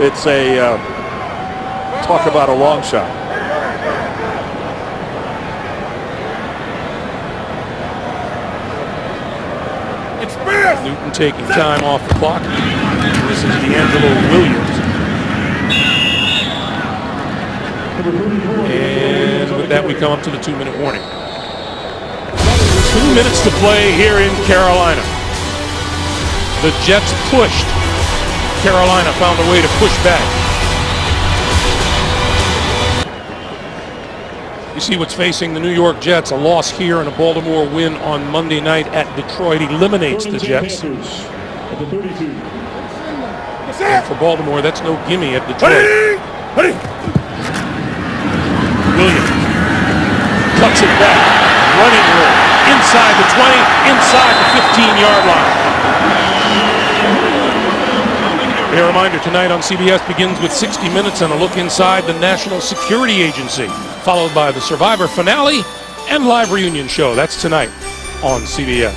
it's a talk about a long shot. Newton taking time off the clock. This is D'Angelo Williams. And with that, we come up to the 2-minute warning. 2 minutes to play here in Carolina. The Jets pushed. Carolina found a way to push back. You see what's facing the New York Jets. A loss here and a Baltimore win on Monday night at Detroit eliminates the Jets. And for Baltimore, that's no gimme at Detroit. Williams cuts it back. Running room. Inside the 20, inside the 15-yard line. A reminder, tonight on CBS begins with 60 Minutes and a look inside the National Security Agency, followed by the Survivor finale and live reunion show. That's tonight on CBS.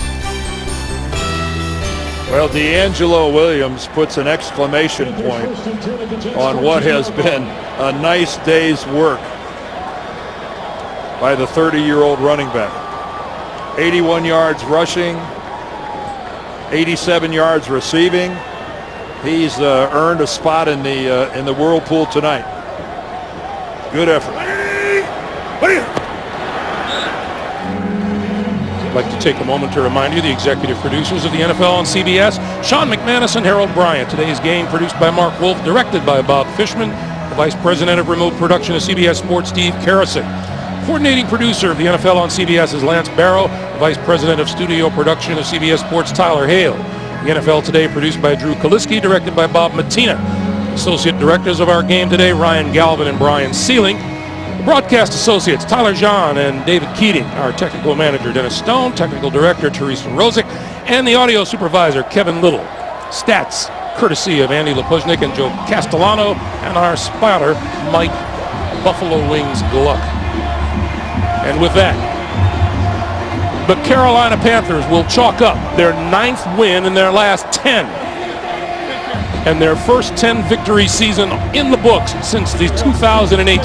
Well, D'Angelo Williams puts an exclamation point on what has been a nice day's work by the 30-year-old running back. 81 yards rushing, 87 yards receiving. He's earned a spot in the whirlpool tonight. Good effort. I'd like to take a moment to remind you the executive producers of the NFL on CBS, Sean McManus and Harold Bryant. Today's game produced by Mark Wolf, directed by Bob Fishman. The vice president of remote production of CBS Sports, Steve Karasik. Coordinating producer of the NFL on CBS is Lance Barrow. The vice president of studio production of CBS Sports, Tyler Hale. The NFL Today produced by Drew Kaliski, directed by Bob Mattina. Associate directors of our game today, Ryan Galvin and Brian Sealing. The broadcast associates, Tyler John and David Keating. Our technical manager, Dennis Stone. Technical director, Teresa Rosick. And the audio supervisor, Kevin Little. Stats, courtesy of Andy Lepuznik and Joe Castellano. And our spotter, Mike Buffalo Wings Gluck. And with that, the Carolina Panthers will chalk up their 9th win in their last 10. And their first 10 victory season in the books since the 2008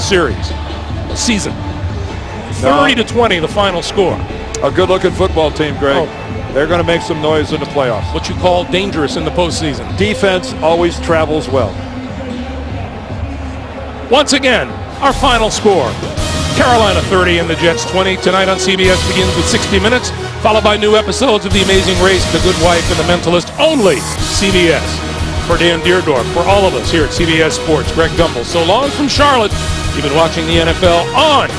season. 30-20, the final score. A good-looking football team, Greg. Oh. They're going to make some noise in the playoffs. What you call dangerous in the postseason. Defense always travels well. Once again, our final score. Carolina 30 and the Jets 20. Tonight on CBS begins with 60 Minutes, followed by new episodes of The Amazing Race, The Good Wife, and The Mentalist, only CBS. For Dan Deerdorf, for all of us here at CBS Sports, Greg Gumbel. So long from Charlotte. You've been watching the NFL on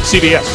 CBS.